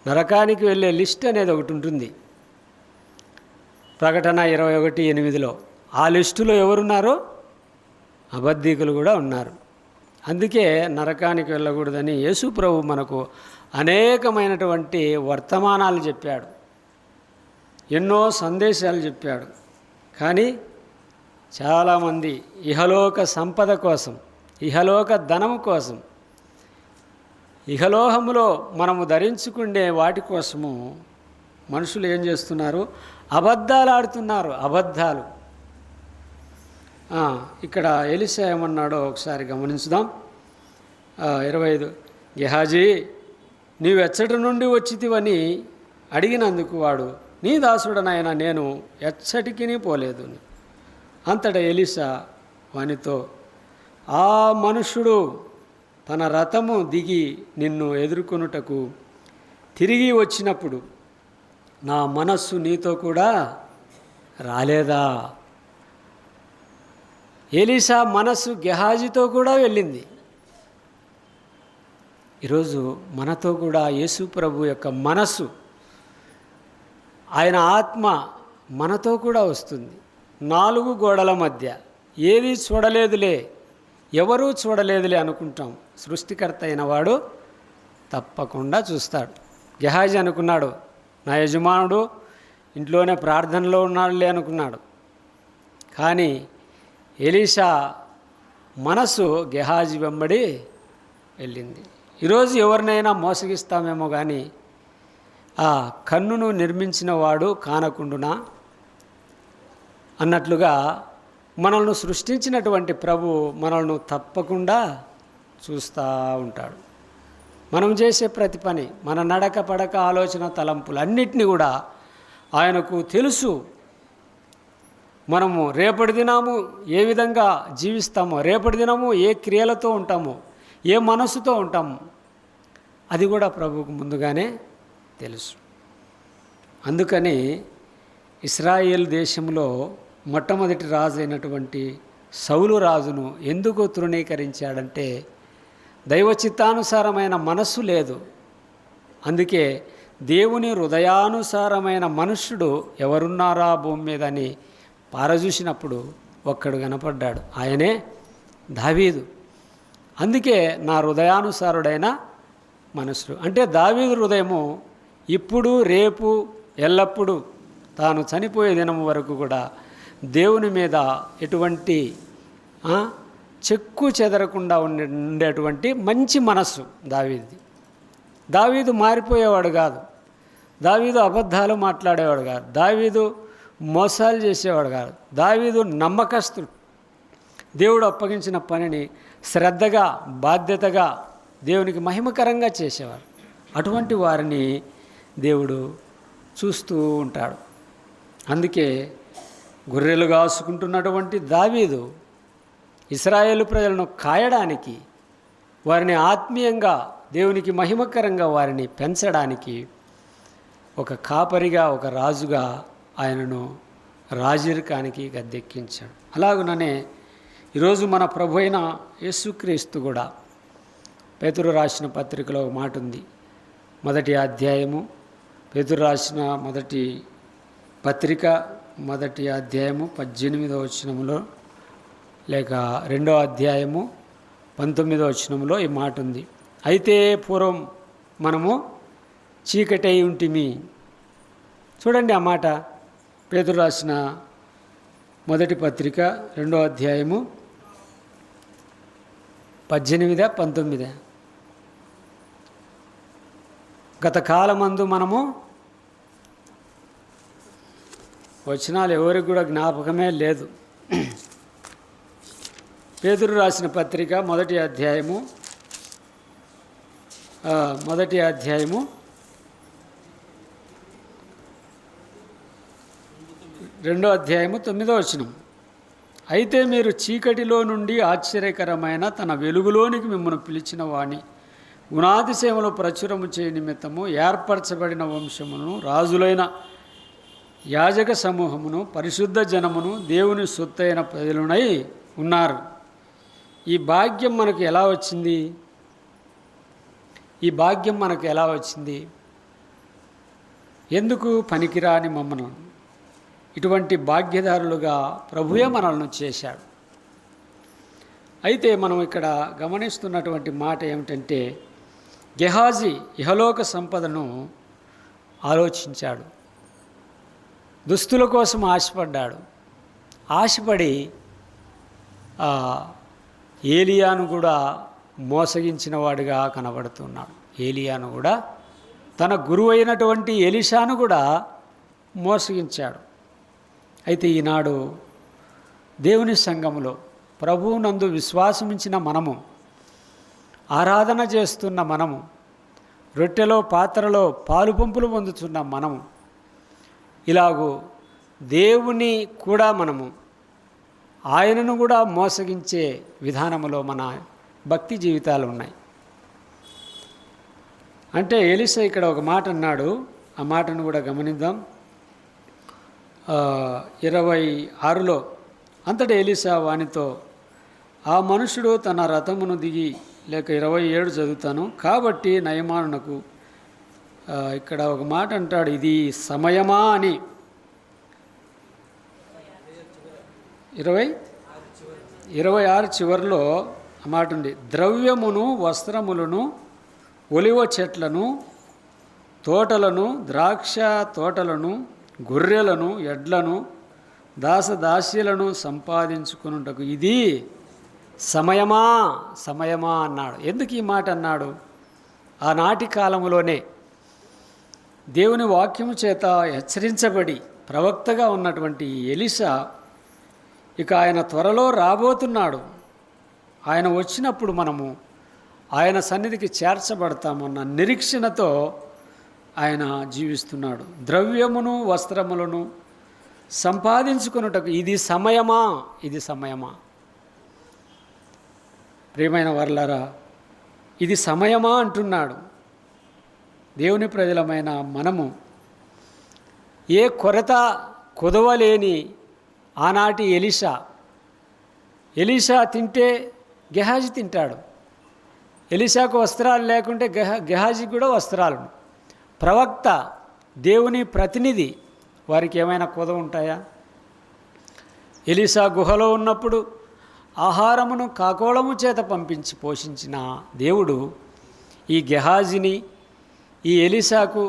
Speaker 1: నరకానికి వెళ్ళే లిస్ట్ అనేది ఒకటి ఉంటుంది. ప్రకటన 21:8 ఆ లిస్టులో ఎవరున్నారు? అబద్ధికులు కూడా ఉన్నారు. అందుకే నరకానికి వెళ్ళకూడదని యేసు ప్రభు మనకు అనేకమైనటువంటి వర్తమానాలు చెప్పాడు, ఎన్నో సందేశాలు చెప్పాడు. కానీ చాలామంది ఇహలోక సంపద కోసం, ఇహలోక ధనము కోసం, ఇహలోహములో మనము ధరించుకునే వాటి కోసము మనుషులు ఏం చేస్తున్నారు? అబద్ధాలు ఆడుతున్నారు. అబద్ధాలు. ఇక్కడ ఎలీషా ఏమన్నాడో ఒకసారి గమనించుదాం. 25 గెహాజీ, నీవు ఎచ్చటి నుండి వచ్చితివని అడిగినందుకు వాడు, నీ దాసుడనైనా నేను ఎచ్చటికి పోలేదు. అంతటా ఎలీషా వానితో, ఆ మనుష్యుడు తన రథము దిగి నిన్ను ఎదుర్కొనుటకు తిరిగి వచ్చినప్పుడు నా మనస్సు నీతో కూడా రాలేదా? ఎలీషా మనస్సు గెహాజీతో కూడా వెళ్ళింది. ఈరోజు మనతో కూడా యేసు ప్రభు యొక్క మనస్సు, ఆయన ఆత్మ మనతో కూడా వస్తుంది. 4 గోడల మధ్య ఏది చూడలేదులే, ఎవరూ చూడలేదులే అనుకుంటాం. సృష్టికర్త అయిన వాడు తప్పకుండా చూస్తాడు. గెహాజీ అనుకున్నాడు, నా యజమానుడు ఇంట్లోనే ప్రార్థనలో ఉన్నాడులే అనుకున్నాడు. కానీ ఎలీషా మనసు గెహాజీ వెంబడి వెళ్ళింది. ఈరోజు ఎవరినైనా మోసగిస్తామేమో కానీ ఆ కన్నును నిర్మించిన వాడు కానకుండునా అన్నట్లుగా మనల్ని సృష్టించినటువంటి ప్రభు మనల్ని తప్పకుండా చూస్తూ ఉంటాడు. మనం చేసే ప్రతి పని, మన నడక పడక ఆలోచన తలంపులు అన్నిటినీ కూడా ఆయనకు తెలుసు. మనము రేపటి దినము ఏ విధంగా జీవిస్తామో, రేపటి దినము ఏ క్రియలతో ఉంటామో, ఏ మనసుతో ఉంటామో అది కూడా ప్రభువుకు ముందుగానే తెలుసు. అందుకని ఇశ్రాయేల్ దేశంలో మొట్టమొదటి రాజు అయినటువంటి సౌలు రాజును ఎందుకు తృణీకరించాడంటే దైవ చిత్తానుసారమైన మనస్సు లేదు. అందుకే దేవుని హృదయానుసారమైన మనుష్యుడు ఎవరున్నారా భూమి మీద అని పారజూసినప్పుడు ఒక్కడు కనపడ్డాడు, ఆయనే దావీదు. అందుకే నా హృదయానుసారుడైన మనుషుడు అంటే దావీదు హృదయము ఇప్పుడు, రేపు, ఎల్లప్పుడూ తాను చనిపోయే దినం వరకు కూడా దేవుని మీద ఎటువంటి చెక్కు చెదరకుండా ఉండేటువంటి మంచి మనస్సు దావీదుది. దావీదు మారిపోయేవాడు కాదు, దావీదు అబద్ధాలు మాట్లాడేవాడు కాదు, దావీదు మోసాలు చేసేవాడు కాదు, దావీదు నమ్మకస్తుడు. దేవుడు అప్పగించిన పనిని శ్రద్ధగా, బాధ్యతగా, దేవునికి మహిమకరంగా చేసేవారు. అటువంటి వారిని దేవుడు చూస్తూ ఉంటాడు. అందుకే గొర్రెలు కాసుకుంటున్నటువంటి దావీదు ఇశ్రాయేలు ప్రజలను కాయడానికి, వారిని ఆత్మీయంగా దేవునికి మహిమకరంగా వారిని పెంచడానికి ఒక కాపరిగా, ఒక రాజుగా ఆయనను రాజరికానికి గద్దెక్కించాడు. అలాగుననే ఈరోజు మన ప్రభు అయిన యేసుక్రీస్తు కూడా పేతురు రాసిన పత్రికలో ఒక మాట ఉంది. 1వ అధ్యాయము, పేతురు రాసిన మొదటి పత్రిక 1వ అధ్యాయము 18వ వచనంలో, లేక 2వ అధ్యాయము 19వ వచనంలో ఈ మాట ఉంది. అయితే పూర్వం మనము చీకటై ఉంటిమి. చూడండి ఆ మాట, పేతురు రాసిన మొదటి పత్రిక 2వ అధ్యాయము 18, 19. గత కాలమందు మనము, వచనాలు ఎవరికి కూడా జ్ఞాపకమే లేదు. పేతురు రాసిన పత్రిక 1వ అధ్యాయము మొదటి అధ్యాయము 9వ వచనం. అయితే మీరు చీకటిలో నుండి ఆశ్చర్యకరమైన తన వెలుగులోనికి మిమ్మల్ని పిలిచిన వాణి గుణాతిశయములో ప్రచురము చేయ నిమిత్తము ఏర్పరచబడిన వంశమును, రాజులైన యాజక సమూహమును, పరిశుద్ధ జనమును, దేవుని సొత్తైన ప్రజలునై ఉన్నారు. ఈ భాగ్యం మనకు ఎలా వచ్చింది? ఈ భాగ్యం మనకు ఎలా వచ్చింది? ఎందుకు పనికిరాని మమ్మను ఇటువంటి భాగ్యదారులుగా ప్రభువే మనల్ని చేశాడు. అయితే మనం ఇక్కడ గమనిస్తున్నటువంటి మాట ఏమిటంటే, గెహాజీ ఇహలోక సంపదను ఆలోచించాడు, దుస్తుల కోసం ఆశపడ్డాడు. ఆశపడి ఏలియాను కూడా మోసగించిన వాడిగా కనబడుతున్నాడు. ఏలియాను కూడా, తన గురువు అయినటువంటి ఎలీషాను కూడా మోసగించాడు. అయితే ఈనాడు దేవుని సంఘములో ప్రభువునందు విశ్వాసమించిన మనము, ఆరాధన చేస్తున్న మనము, రొట్టెలో పాత్రలో పాలు పంపులు పొందుతున్న మనము, ఇలాగూ దేవుని కూడా మనము ఆయనను కూడా మోసగించే విధానములో మన భక్తి జీవితాలు ఉన్నాయి. అంటే ఎలీషా ఇక్కడ ఒక మాట అన్నాడు, ఆ మాటను కూడా గమనిద్దాం. 26లో అంతటా ఎలీషా వానితో, ఆ మనుషుడు తన రథమును దిగి, లేక 27 చదువుతాను. కాబట్టి నయమానునకు, ఇక్కడ ఒక మాట అంటాడు, ఇది సమయమా అని. 26 చివరిలో ఆ మాట ఉంది, ద్రవ్యమును, వస్త్రములను, ఒలివ చెట్లను, తోటలను, ద్రాక్ష తోటలను, గొర్రెలను, ఎడ్లను, దాసదాస్యులను సంపాదించుకున్నటకు ఇది సమయమా సమయమా అన్నాడు. ఎందుకు ఈ మాట అన్నాడు? ఆనాటి కాలంలోనే దేవుని వాక్యము చేత హెచ్చరించబడి ప్రవక్తగా ఉన్నటువంటి ఎలీషా ఇక ఆయన త్వరలో రాబోతున్నాడు. ఆయన వచ్చినప్పుడు మనము ఆయన సన్నిధికి చేర్చబడతామన్న నిరీక్షణతో ఆయన జీవిస్తున్నాడు. ద్రవ్యమును, వస్త్రములను సంపాదించుకున్నటకు ఇది సమయమా, ఇది సమయమా? ప్రియమైన వర్లారా, ఇది సమయమా అంటున్నాడు. దేవుని ప్రజలమైన మనము ఏ కొరత కొదవలేని ఆనాటి ఎలీషా తింటే గెహాజీ తింటాడు. ఎలీషాకు వస్త్రాలు లేకుంటే గెహాజీకి కూడా వస్త్రాలు. ప్రవక్త, దేవుని ప్రతినిధి, వారికి ఏమైనా కొదవ ఉంటాయా? ఎలీషా గుహలో ఉన్నప్పుడు ఆహారమును కాకోళము చేత పంపించి పోషించిన దేవుడు ఈ గెహాజీని, ఈ ఎలీషాకు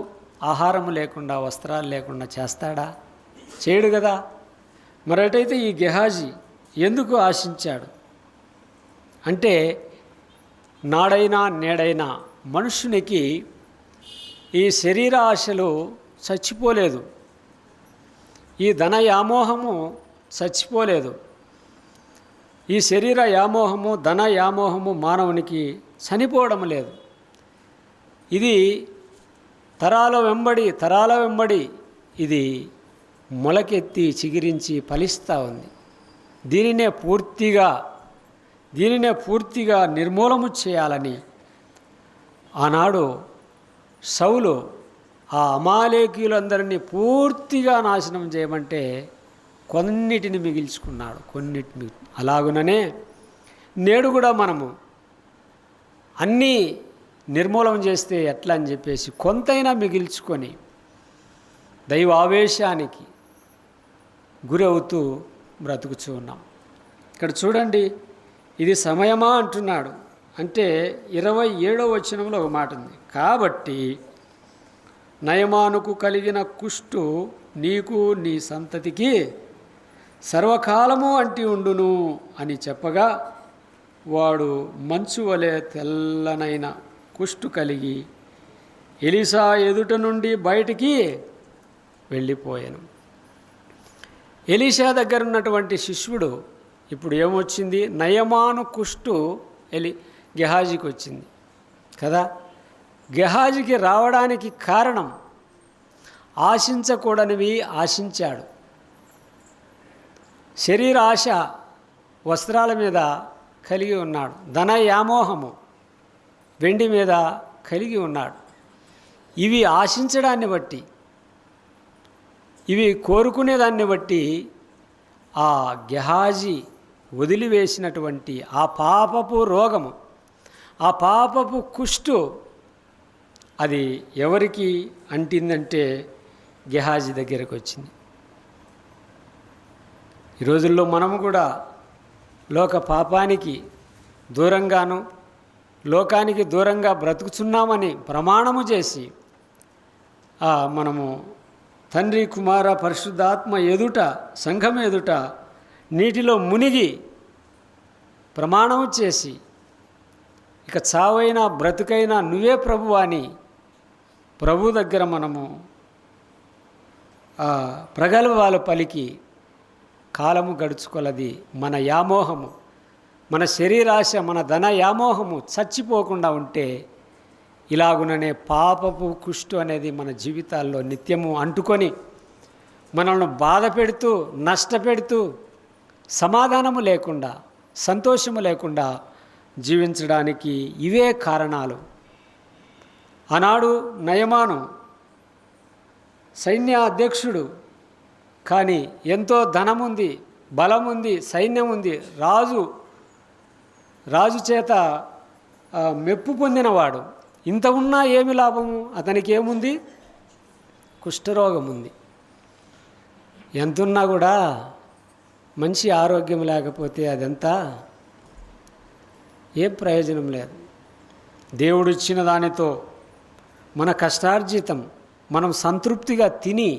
Speaker 1: ఆహారము లేకుండా, వస్త్రాలు లేకుండా చేస్తాడా? చేయడు కదా. మరటైతే ఈ గెహాజీ ఎందుకు ఆశించాడు అంటే, నాడైనా నేడైనా మనుషునికి ఈ శరీర ఆశలు చచ్చిపోలేదు, ఈ ధన యామోహము చచ్చిపోలేదు. ఈ శరీర యామోహము, ధన యామోహము మానవునికి చనిపోవడం లేదు. ఇది తరాల వెంబడి ఇది మొలకెత్తి చిగిరించి ఫలిస్తూ ఉంది. దీనినే పూర్తిగా నిర్మూలము చేయాలని ఆనాడు సౌలు ఆ అమాలేకీయులందరినీ పూర్తిగా నాశనం చేయమంటే కొన్నిటిని మిగిల్చుకున్నాడు, కొన్నిటిని. అలాగుననే నేడు కూడా మనము అన్నీ నిర్మూలన చేస్తే ఎట్లా అని చెప్పేసి కొంతైనా మిగిల్చుకొని దైవ ఆవేశానికి గురవుతూ బ్రతుకుచూ ఉన్నాం. ఇక్కడ చూడండి, ఇది సమయమా అంటున్నాడు. అంటే 27వ వచనంలో ఒక మాట ఉంది, కాబట్టి నయమానుకు కలిగిన కుష్టు నీకు నీ సంతతికి సర్వకాలము అంటి ఉండును అని చెప్పగా, వాడు మంచు వలె తెల్లనైన కుష్టు కలిగి ఎలీషా ఎదుట నుండి బయటికి వెళ్ళిపోయాను. ఎలీషా దగ్గర ఉన్నటువంటి శిష్యుడు ఇప్పుడు ఏమొచ్చింది? నయమాను కుష్టు గెహాజీకి వచ్చింది కదా. గెహాజీకి రావడానికి కారణం ఆశించకూడనివి ఆశించాడు. శరీర ఆశ వస్త్రాల మీద కలిగి ఉన్నాడు. ధన వ్యామోహము వెండి మీద కలిగి ఉన్నాడు. ఇవి ఆశించడాన్ని బట్టి, ఇవి కోరుకునేదాన్ని బట్టి ఆ గెహాజీ వదిలివేసినటువంటి ఆ పాపపు రోగము, ఆ పాపపు కుష్టు అది ఎవరికి అంటిందంటే గెహాజీ దగ్గరకు వచ్చింది. ఈ రోజుల్లో మనము కూడా లోక పాపానికి దూరంగాను, లోకానికి దూరంగా బ్రతుకుతున్నామని ప్రమాణము చేసి మనము తండ్రి కుమార పరిశుద్ధాత్మ ఎదుట, సంఘం ఎదుట నీటిలో మునిగి ప్రమాణము చేసి ఇక చావైనా బ్రతుకైనా నువ్వే ప్రభువా అని ప్రభు దగ్గర మనము ప్రగల్భాలు పలికి కాలము గడుచుకొలది మన యామోహము, మన శరీరాశ, మన ధన యామోహము చచ్చిపోకుండా ఉంటే ఇలాగుననే పాపపు కుష్టు అనేది మన జీవితాల్లో నిత్యము అంటుకొని మనల్ని బాధ పెడుతూ, నష్టపెడుతూ, సమాధానము లేకుండా, సంతోషము లేకుండా జీవించడానికి ఇవే కారణాలు. ఆనాడు నయమాను సైన్య అధ్యక్షుడు, కానీ ఎంతో ధనముంది, బలముంది, సైన్యం ఉంది, రాజు చేత మెప్పు పొందినవాడు. ఇంత ఉన్నా ఏమి లాభము? అతనికి ఏముంది? కుష్ఠరోగం ఉంది. ఎంతున్నా కూడా మంచి ఆరోగ్యం లేకపోతే అదంతా ఏ ప్రయోజనం లేదు. దేవుడు ఇచ్చిన దానితో మన కష్టార్జితం మనం సంతృప్తిగా తిని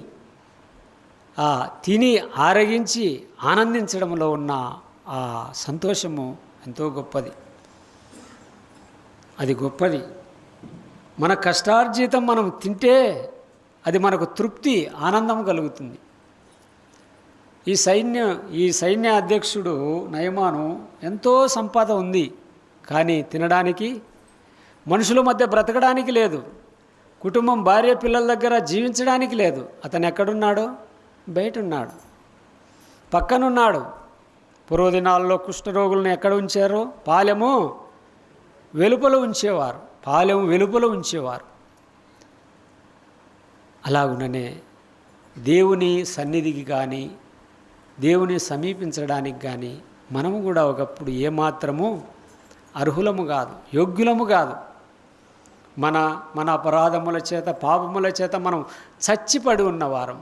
Speaker 1: ఆరగించి ఆనందించడంలో ఉన్న ఆ సంతోషము ఎంతో గొప్పది. అది గొప్పది. మన కష్టార్జితం మనం తింటే అది మనకు తృప్తి, ఆనందం కలుగుతుంది. ఈ సైన్య అధ్యక్షుడు నయమాను ఎంతో సంపద ఉంది, కానీ తినడానికి, మనుషుల మధ్య బ్రతకడానికి లేదు, కుటుంబం, భార్య, పిల్లల దగ్గర జీవించడానికి లేదు. అతను ఎక్కడున్నాడు? బయట ఉన్నాడు, పక్కనున్నాడు. పూర్వదినాల్లో కుష్ఠరోగులను ఎక్కడ ఉంచారు? పాలెము వెలుపల ఉంచేవారు. అలాగుననే దేవుని సన్నిధికి కానీ, దేవుని సమీపించడానికి కానీ మనము కూడా ఒకప్పుడు ఏమాత్రము అర్హులము కాదు, యోగ్యులము కాదు. మన అపరాధముల చేత, పాపముల చేత మనం చచ్చిపడి ఉన్నవారం.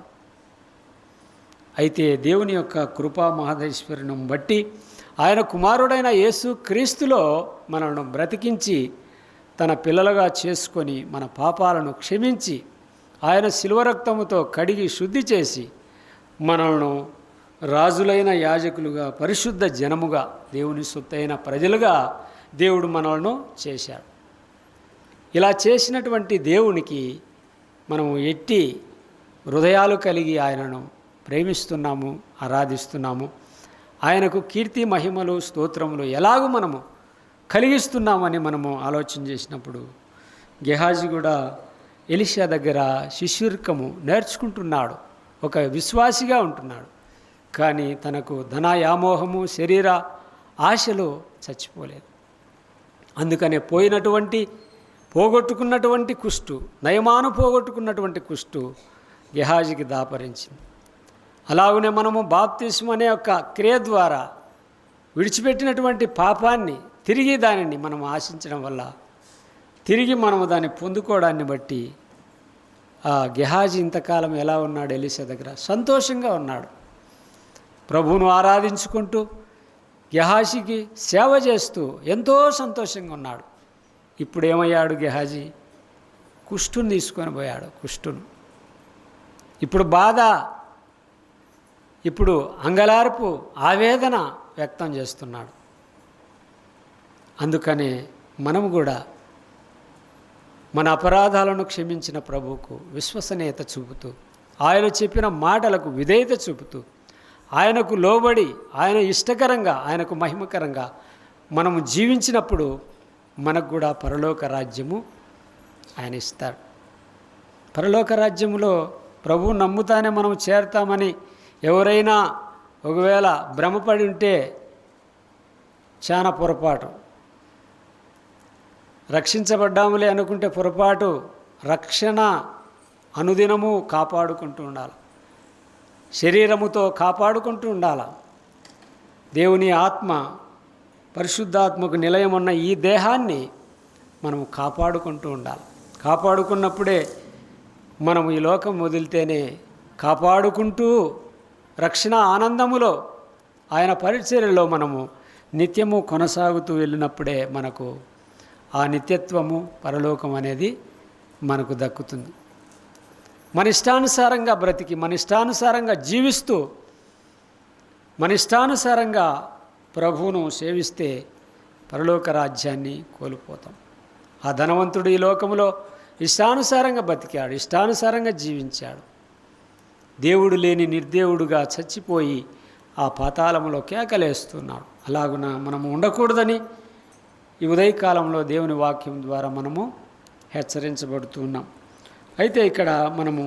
Speaker 1: అయితే దేవుని యొక్క కృపా మహదైశ్వర్యం బట్టి ఆయన కుమారుడైన యేసు క్రీస్తులో మనల్ని బ్రతికించి తన పిల్లలుగా చేసుకొని మన పాపాలను క్షమించి ఆయన శిలువ రక్తముతో కడిగి శుద్ధి చేసి మనల్ని రాజులైన యాజకులుగా, పరిశుద్ధ జనముగా, దేవుని సొత్తైన ప్రజలుగా దేవుడు మనల్ని చేశాడు. ఇలా చేసినటువంటి దేవునికి మనము ఎట్టి హృదయాలు కలిగి ఆయనను ప్రేమిస్తున్నాము, ఆరాధిస్తున్నాము. ఆయనకు కీర్తి, మహిమలు, స్తోత్రములు ఎలాగూ మనము కలిగిస్తున్నామని మనము ఆలోచన చేసినప్పుడు గెహాజీ కూడా ఎలీషా దగ్గర శిష్యుర్కము నేర్చుకుంటున్నాడు, ఒక విశ్వాసిగా ఉంటున్నాడు. కానీ తనకు ధన వ్యామోహము, శరీర ఆశలు చచ్చిపోలేదు. అందుకనే పోగొట్టుకున్నటువంటి కుష్టు, నయమాను పోగొట్టుకున్నటువంటి కుష్టు గెహాజీకి దాపరించింది. అలాగనే మనము బాప్తిస్మం అనే ఒక క్రియ ద్వారా విడిచిపెట్టినటువంటి పాపాన్ని తిరిగి దానిని మనం ఆశించడం వల్ల తిరిగి మనము దాన్ని పొందుకోవడాన్ని బట్టి గెహాజీ ఇంతకాలం ఎలా ఉన్నాడు? ఎలీషా దగ్గర సంతోషంగా ఉన్నాడు, ప్రభువును ఆరాధించుకుంటూ గెహాజీకి సేవ చేస్తూ ఎంతో సంతోషంగా ఉన్నాడు. ఇప్పుడు ఏమయ్యాడు? గెహాజీ కుష్టును తీసుకొని పోయాడు. కుష్టును ఇప్పుడు బాధ, ఇప్పుడు అంగలార్పు, ఆవేదన వ్యక్తం చేస్తున్నాడు. అందుకనే మనము కూడా మన అపరాధాలను క్షమించిన ప్రభువుకు విశ్వసనీయత చూపుతూ, ఆయన చెప్పిన మాటలకు విధేయత చూపుతూ, ఆయనకు లోబడి, ఆయన ఇష్టకరంగా, ఆయనకు మహిమకరంగా మనము జీవించినప్పుడు మనకు కూడా పరలోక రాజ్యము ఆయన ఇస్తాడు. పరలోక రాజ్యంలో ప్రభువు నమ్ముతానే మనం చేరతామని ఎవరైనా ఒకవేళ భ్రమపడి ఉంటే చాలా పొరపాటు. రక్షించబడ్డాములే అనుకుంటే పొరపాటు. రక్షణ అనుదినము కాపాడుకుంటూ ఉండాలి, శరీరముతో కాపాడుకుంటూ ఉండాలి. దేవుని ఆత్మ, పరిశుద్ధాత్మకు నిలయమున్న ఈ దేహాన్ని మనము కాపాడుకుంటూ ఉండాలి. కాపాడుకున్నప్పుడే మనము ఈ లోకం వదిలితేనే కాపాడుకుంటూ రక్షణ ఆనందములో ఆయన పరిచర్యలో మనము నిత్యము కొనసాగుతూ వెళ్ళినప్పుడే మనకు ఆ నిత్యత్వము, పరలోకం అనేది మనకు దక్కుతుంది. మన ఇష్టానుసారంగా బ్రతికి, మన ఇష్టానుసారంగా జీవిస్తూ, మన ఇష్టానుసారంగా ప్రభువును సేవిస్తే పరలోక రాజ్యాన్ని కోల్పోతాం. ఆ ధనవంతుడు ఈ లోకంలో ఇష్టానుసారంగా బతికాడు, ఇష్టానుసారంగా జీవించాడు. దేవుడు లేని నిర్దేవుడుగా చచ్చిపోయి ఆ పాతాళంలో కేకలేస్తున్నాడు. అలాగున మనము ఉండకూడదని ఈ ఉదయకాలంలో దేవుని వాక్యం ద్వారా మనము హెచ్చరించబడుతున్నాం. అయితే ఇక్కడ మనము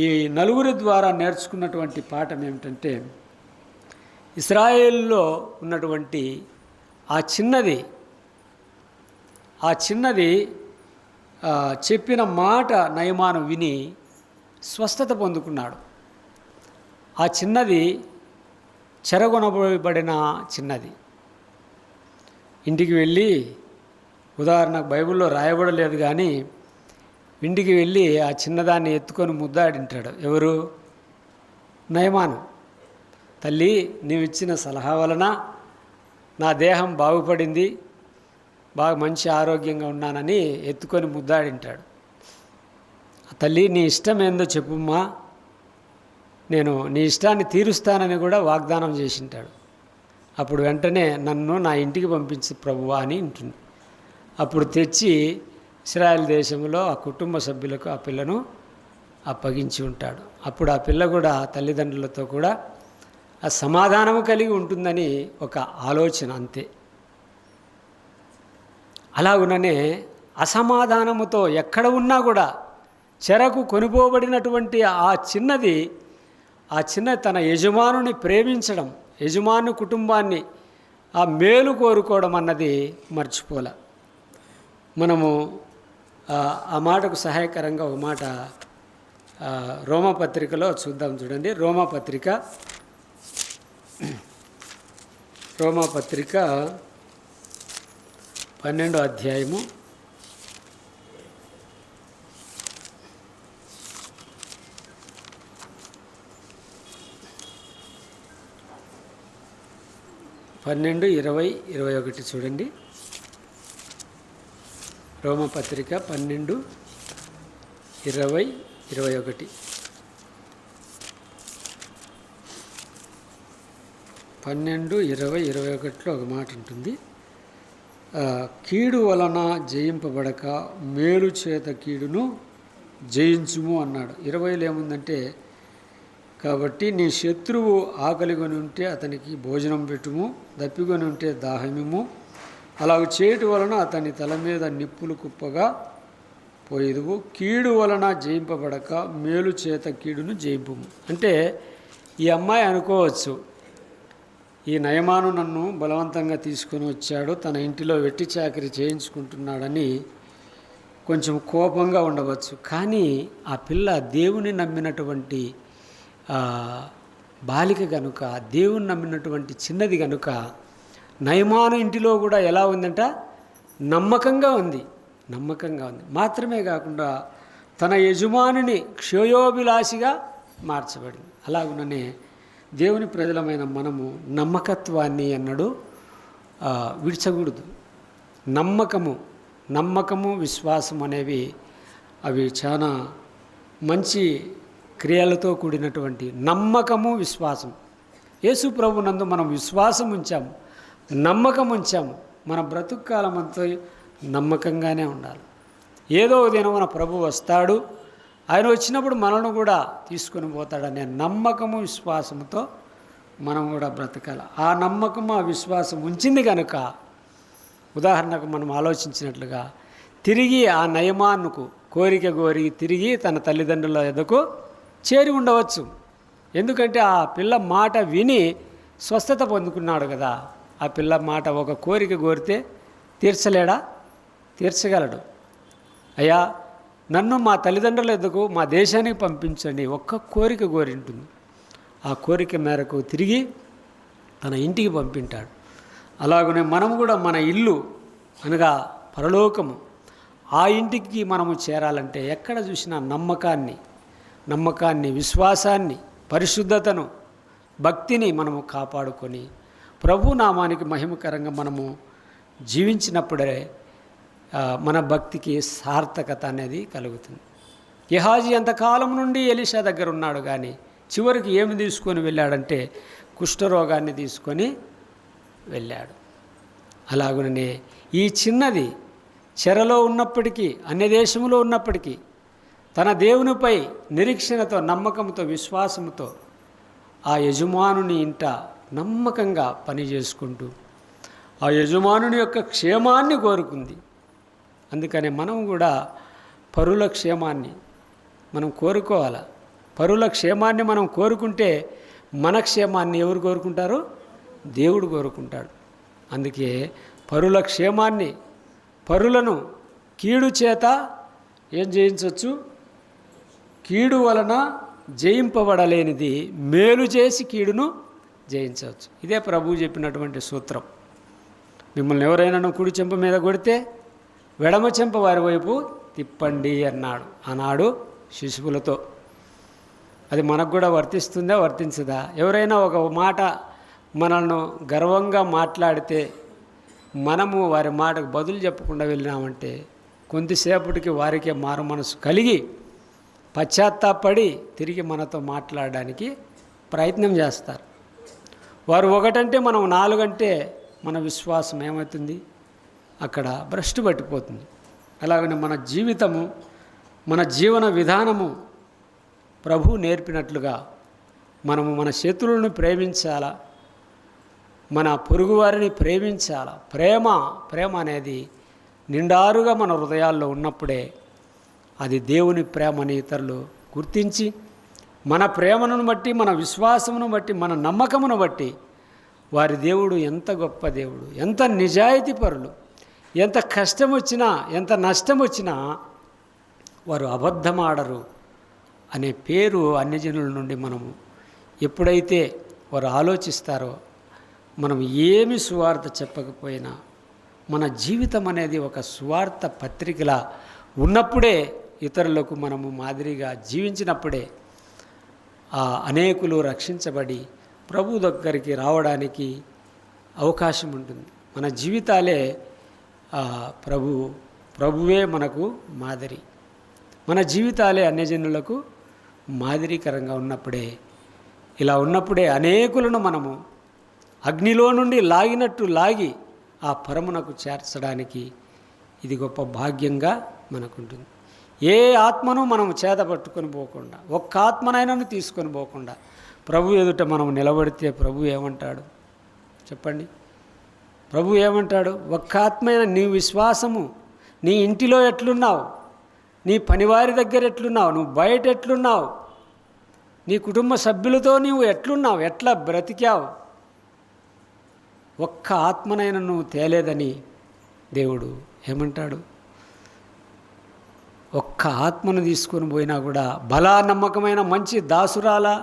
Speaker 1: ఈ నలుగురి ద్వారా నేర్చుకున్నటువంటి పాఠం ఏమిటంటే, ఇశ్రాయేలులో ఉన్నటువంటి ఆ చిన్నది చెప్పిన మాట నయమాను విని స్వస్థత పొందుకున్నాడు. ఆ చిన్నది చెరగొనబడిన చిన్నది. ఇంటికి వెళ్ళి, ఉదాహరణకు బైబిల్లో రాయబడలేదు కానీ, ఇంటికి వెళ్ళి ఆ చిన్నదాన్ని ఎత్తుకొని ముద్దాడింటాడు. ఎవరు? నయమాను. తల్లి, నీవు ఇచ్చిన సలహా వలన నా దేహం బాగుపడింది, బాగా మంచి ఆరోగ్యంగా ఉన్నానని ఎత్తుకొని ముద్దాడింటాడు. తల్లి, నీ ఇష్టం ఏందో చెప్పుమ్మా, నేను నీ ఇష్టాన్ని తీరుస్తానని కూడా వాగ్దానం చేసింటాడు. అప్పుడు వెంటనే నన్ను నా ఇంటికి పంపించు ప్రభువా అని అంటుంది. అప్పుడు తెచ్చి ఇశ్రాయేల్ దేశంలో ఆ కుటుంబ సభ్యులకు ఆ పిల్లను అప్పగించి ఉంటాడు. అప్పుడు ఆ పిల్ల కూడా తల్లిదండ్రులతో కూడా ఆ సమాధానము కలిగి ఉంటుందని ఒక ఆలోచన, అంతే. అలాగుననే అసమాధానముతో ఎక్కడ ఉన్నా కూడా చెరకు కొనుపోబడినటువంటి ఆ చిన్నది తన యజమానుని ప్రేమించడం, యజమాను కుటుంబాన్ని ఆ మేలు కోరుకోవడం అన్నది మర్చిపోలే. మనము ఆ మాటకు సహాయకరంగా ఒక మాట రోమాపత్రికలో చూద్దాం. చూడండి, రోమాపత్రిక 12వ అధ్యాయము 12, 20, 21 చూడండి. రోమపత్రిక 12, 20, 21. 12, 20, 21లో ఒక మాట ఉంటుంది. కీడు వలన జయింపబడక మేలు చేత కీడును జయించుము అన్నాడు. 20లో ఏముందంటే, కాబట్టి నీ శత్రువు ఆకలిగొని ఉంటే అతనికి భోజనం పెట్టుము, దప్పికొని ఉంటే దాహమిము, అలాగ చేయటం వలన అతని తల మీద నిప్పులు కుప్పగా పోయేదువు. కీడు వలన జయింపబడక మేలు చేత కీడును జయింపుము. అంటే ఈ అమ్మాయి అనుకోవచ్చు, ఈ నయమాను నన్ను బలవంతంగా తీసుకొని వచ్చాడు, తన ఇంటిలో వెట్టి చాకిరి చేయించుకుంటున్నాడని కొంచెం కోపంగా ఉండవచ్చు. కానీ ఆ పిల్ల దేవుని నమ్మినటువంటి బాలిక గనుక, దేవుని నమ్మినటువంటి చిన్నది గనుక, నయమాను ఇంటిలో కూడా ఎలా ఉందంట? నమ్మకంగా ఉంది. మాత్రమే కాకుండా తన యజమానిని క్షయోభిలాషిగా మార్చబడింది. అలాగుననే దేవుని ప్రజలమైన మనము నమ్మకత్వాన్ని అన్నడు విడిచకూడదు. నమ్మకము విశ్వాసం అనేవి అవి చాలా మంచి క్రియలతో కూడినటువంటి నమ్మకము, విశ్వాసం. యేసు ప్రభునందు మనం విశ్వాసం ఉంచాము, నమ్మకం ఉంచాము. మన బ్రతుకు కాలం అంతా నమ్మకంగానే ఉండాలి. ఏదో దినం మన ప్రభు వస్తాడు, ఆయన వచ్చినప్పుడు మనల్ని కూడా తీసుకొని పోతాడనే నమ్మకము, విశ్వాసంతో మనం కూడా బ్రతకాలి. ఆ నమ్మకము, ఆ విశ్వాసం ఉంచింది కనుక, ఉదాహరణకు మనం ఆలోచించినట్లుగా తిరిగి ఆ నయమానుకు కోరిక కోరి తిరిగి తన తల్లిదండ్రుల ఎద్దకు చేరి ఉండవచ్చు. ఎందుకంటే ఆ పిల్ల మాట విని స్వస్థత పొందుకున్నాడు కదా. ఆ పిల్ల మాట ఒక కోరిక కోరితే తీర్చలేడా? తీర్చగలడు. అయ్యా, నన్ను మా తల్లిదండ్రుల ఎద్దకు మా దేశానికి పంపించండి, ఒక్క కోరిక కోరి ఉంటుంది. ఆ కోరిక మేరకు తిరిగి తన ఇంటికి పంపింటాడు. అలాగనే మనము కూడా మన ఇల్లు అనగా పరలోకము, ఆ ఇంటికి మనము చేరాలంటే ఎక్కడ చూసినా నమ్మకాన్ని, విశ్వాసాన్ని, పరిశుద్ధతను, భక్తిని మనము కాపాడుకొని ప్రభు నామానికి మహిమకరంగా మనము జీవించినప్పుడే మన భక్తికి సార్థకత అనేది కలుగుతుంది. గెహాజీ అంతకాలం నుండి ఎలీషా దగ్గర ఉన్నాడు, కానీ చివరికి ఏమి తీసుకొని వెళ్ళాడంటే కుష్ఠరోగాన్ని తీసుకొని వెళ్ళాడు. అలాగనే ఈ చిన్నది చెరలో ఉన్నప్పటికీ, అన్య దేశంలో ఉన్నప్పటికీ తన దేవునిపై నిరీక్షణతో, నమ్మకంతో, విశ్వాసంతో ఆ యజమానుని ఇంట నమ్మకంగా పనిచేసుకుంటూ ఆ యజమానుని యొక్క క్షేమాన్ని కోరుకుంది. అందుకనే మనం కూడా పరుల క్షేమాన్ని మనం కోరుకోవాలి. పరుల క్షేమాన్ని మనం కోరుకుంటే మన క్షేమాన్ని ఎవరు కోరుకుంటారు? దేవుడు కోరుకుంటాడు. అందుకే పరుల క్షేమాన్ని, పరులను కీడు చేత ఏం జయించవచ్చు? కీడు వలన జయింపబడలేనిది మేలు చేసి కీడును జయించవచ్చు. ఇదే ప్రభువు చెప్పినటువంటి సూత్రం. మిమ్మల్ని ఎవరైనా కుడి చెంప మీద కొడితే వెడమ చెంప వారి వైపు తిప్పండి అన్నాడు ఆనాడు శిశువులతో. అది మనకు కూడా వర్తిస్తుందా, వర్తించదా? ఎవరైనా ఒక మాట మనల్ని గర్వంగా మాట్లాడితే మనము వారి మాటకు బదులు చెప్పకుండా వెళ్ళినామంటే కొంతసేపటికి వారికే మారు మనసు కలిగి పశ్చాత్తాపడి తిరిగి మనతో మాట్లాడడానికి ప్రయత్నం చేస్తారు. వారు ఒకటంటే మనం నాలుగంటే మన విశ్వాసం ఏమవుతుంది? అక్కడ భ్రష్టు పట్టిపోతుంది. అలాగనే మన జీవితము, మన జీవన విధానము ప్రభువు నేర్పినట్లుగా మనము మన శత్రువులను ప్రేమించాలా, మన పొరుగువారిని ప్రేమించాలా. ప్రేమ అనేది నిండారుగా మన హృదయాల్లో ఉన్నప్పుడే అది దేవుని ప్రేమని ఇతరులు గుర్తించి మన ప్రేమను బట్టి, మన విశ్వాసమును బట్టి, మన నమ్మకమును బట్టి వారి దేవుడు ఎంత గొప్ప దేవుడు, ఎంత నిజాయితీ పరులు, ఎంత కష్టం వచ్చినా, ఎంత నష్టం వచ్చినా వారు అబద్ధమాడరు అనే పేరు అన్యజనుల నుండి మనము ఎప్పుడైతే వారు ఆలోచిస్తారో, మనం ఏమి సువార్త చెప్పకపోయినా మన జీవితం అనేది ఒక సువార్త పత్రికలా ఉన్నప్పుడే, ఇతరులకు మనము మాదిరిగా జీవించినప్పుడే అనేకులు రక్షించబడి ప్రభు దగ్గరికి రావడానికి అవకాశం ఉంటుంది. మన జీవితాలే ప్రభువే మనకు మాదిరి. మన జీవితాలే అన్యజనులకు మాదిరికరంగా ఉన్నప్పుడే, ఇలా ఉన్నప్పుడే అనేకులను మనము అగ్నిలో నుండి లాగినట్టు లాగి ఆ పరమునకు చేర్చడానికి ఇది గొప్ప భాగ్యంగా మనకుంటుంది. ఏ ఆత్మను మనం చేతపట్టుకొని పోకుండా, ఒక్క ఆత్మనైనాను తీసుకొని పోకుండా ప్రభు ఎదుట మనం నిలబడితే ప్రభు ఏమంటాడు చెప్పండి? ప్రభు ఏమంటాడు? ఒక్క ఆత్మైన నీ విశ్వాసము, నీ ఇంటిలో ఎట్లున్నావు, నీ పనివారి దగ్గర ఎట్లున్నావు, నువ్వు బయట ఎట్లున్నావు, నీ కుటుంబ సభ్యులతో నువ్వు ఎట్లున్నావు, ఎట్లా బ్రతికావు, ఒక్క ఆత్మనైనా నువ్వు తేలేదని దేవుడు ఏమంటాడు? ఒక్క ఆత్మను తీసుకొని పోయినా కూడా బలా నమ్మకమైన మంచి దాసురాలా,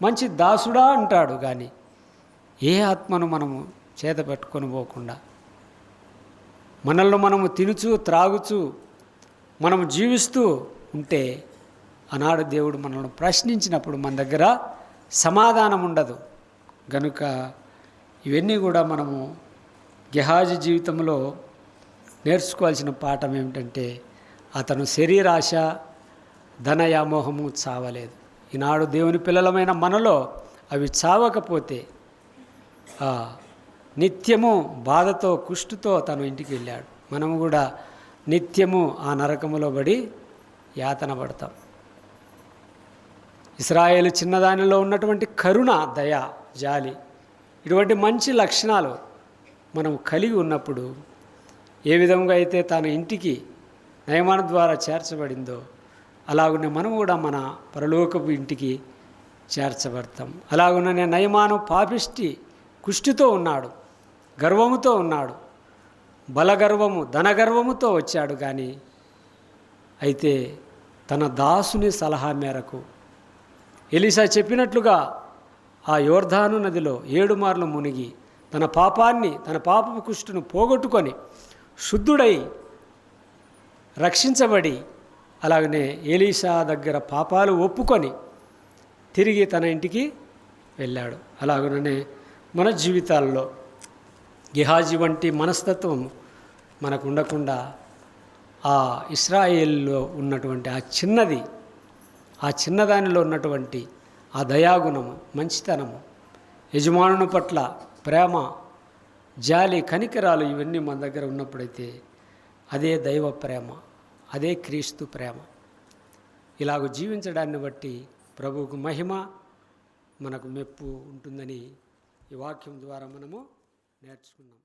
Speaker 1: మంచి దాసుడా అంటాడు. కానీ ఏ ఆత్మను మనము చేత పెట్టుకొని పోకుండా మనల్ని మనము తినుచు త్రాగుచు మనము జీవిస్తూ ఉంటే ఆనాడు దేవుడు మనల్ని ప్రశ్నించినప్పుడు మన దగ్గర సమాధానం ఉండదు. గనుక ఇవన్నీ కూడా మనము గెహాజీ జీవితంలో నేర్చుకోవాల్సిన పాఠం ఏమిటంటే, అతను శరీరాశ ధనయామోహము చావలేదు. ఈనాడు దేవుని పిల్లలమైన మనలో అవి చావకపోతే నిత్యము బాధతో కుష్టుతో తను ఇంటికి వెళ్ళాడు. మనము కూడా నిత్యము ఆ నరకములో పడి యాతన పడతాం. ఇశ్రాయేలు చిన్నదానిలో ఉన్నటువంటి కరుణ, దయ, జాలి, ఇటువంటి మంచి లక్షణాలు మనం కలిగి ఉన్నప్పుడు ఏ విధంగా అయితే తన ఇంటికి నయమాను ద్వారా చేర్చబడిందో అలాగునే మనం కూడా మన పరలోకపు ఇంటికి చేర్చబడతాం. అలాగునే నయమాను పాపిష్టి కుష్టితో ఉన్నాడు, గర్వముతో ఉన్నాడు, బలగర్వము ధనగర్వముతో వచ్చాడు. కానీ అయితే తన దాసుని సలహా మేరకు ఎలీషా చెప్పినట్లుగా ఆ యోర్దాను నదిలో 7 మార్లు మునిగి తన పాపపు కుష్టును పోగొట్టుకొని శుద్ధుడై రక్షించబడి, అలాగనే ఎలీషా దగ్గర పాపాలు ఒప్పుకొని తిరిగి తన ఇంటికి వెళ్ళాడు. అలాగనే మన జీవితాల్లో గెహాజీ వంటి మనస్తత్వం మనకు ఉండకుండా ఆ ఇశ్రాయేల్లో ఉన్నటువంటి ఆ చిన్నదానిలో ఉన్నటువంటి ఆ దయాగుణము, మంచితనము, యజమానుని పట్ల ప్రేమ, జాలి, కనికరాలు ఇవన్నీ మన దగ్గర ఉన్నప్పుడైతే అదే దైవ ప్రేమ, అదే క్రీస్తు ప్రేమ. ఇలాగ జీవించడాన్ని బట్టి ప్రభువుకు మహిమ, మనకు మెప్పు ఉంటుందని ఈ వాక్యం ద్వారా మనము నేర్చుకున్నాం.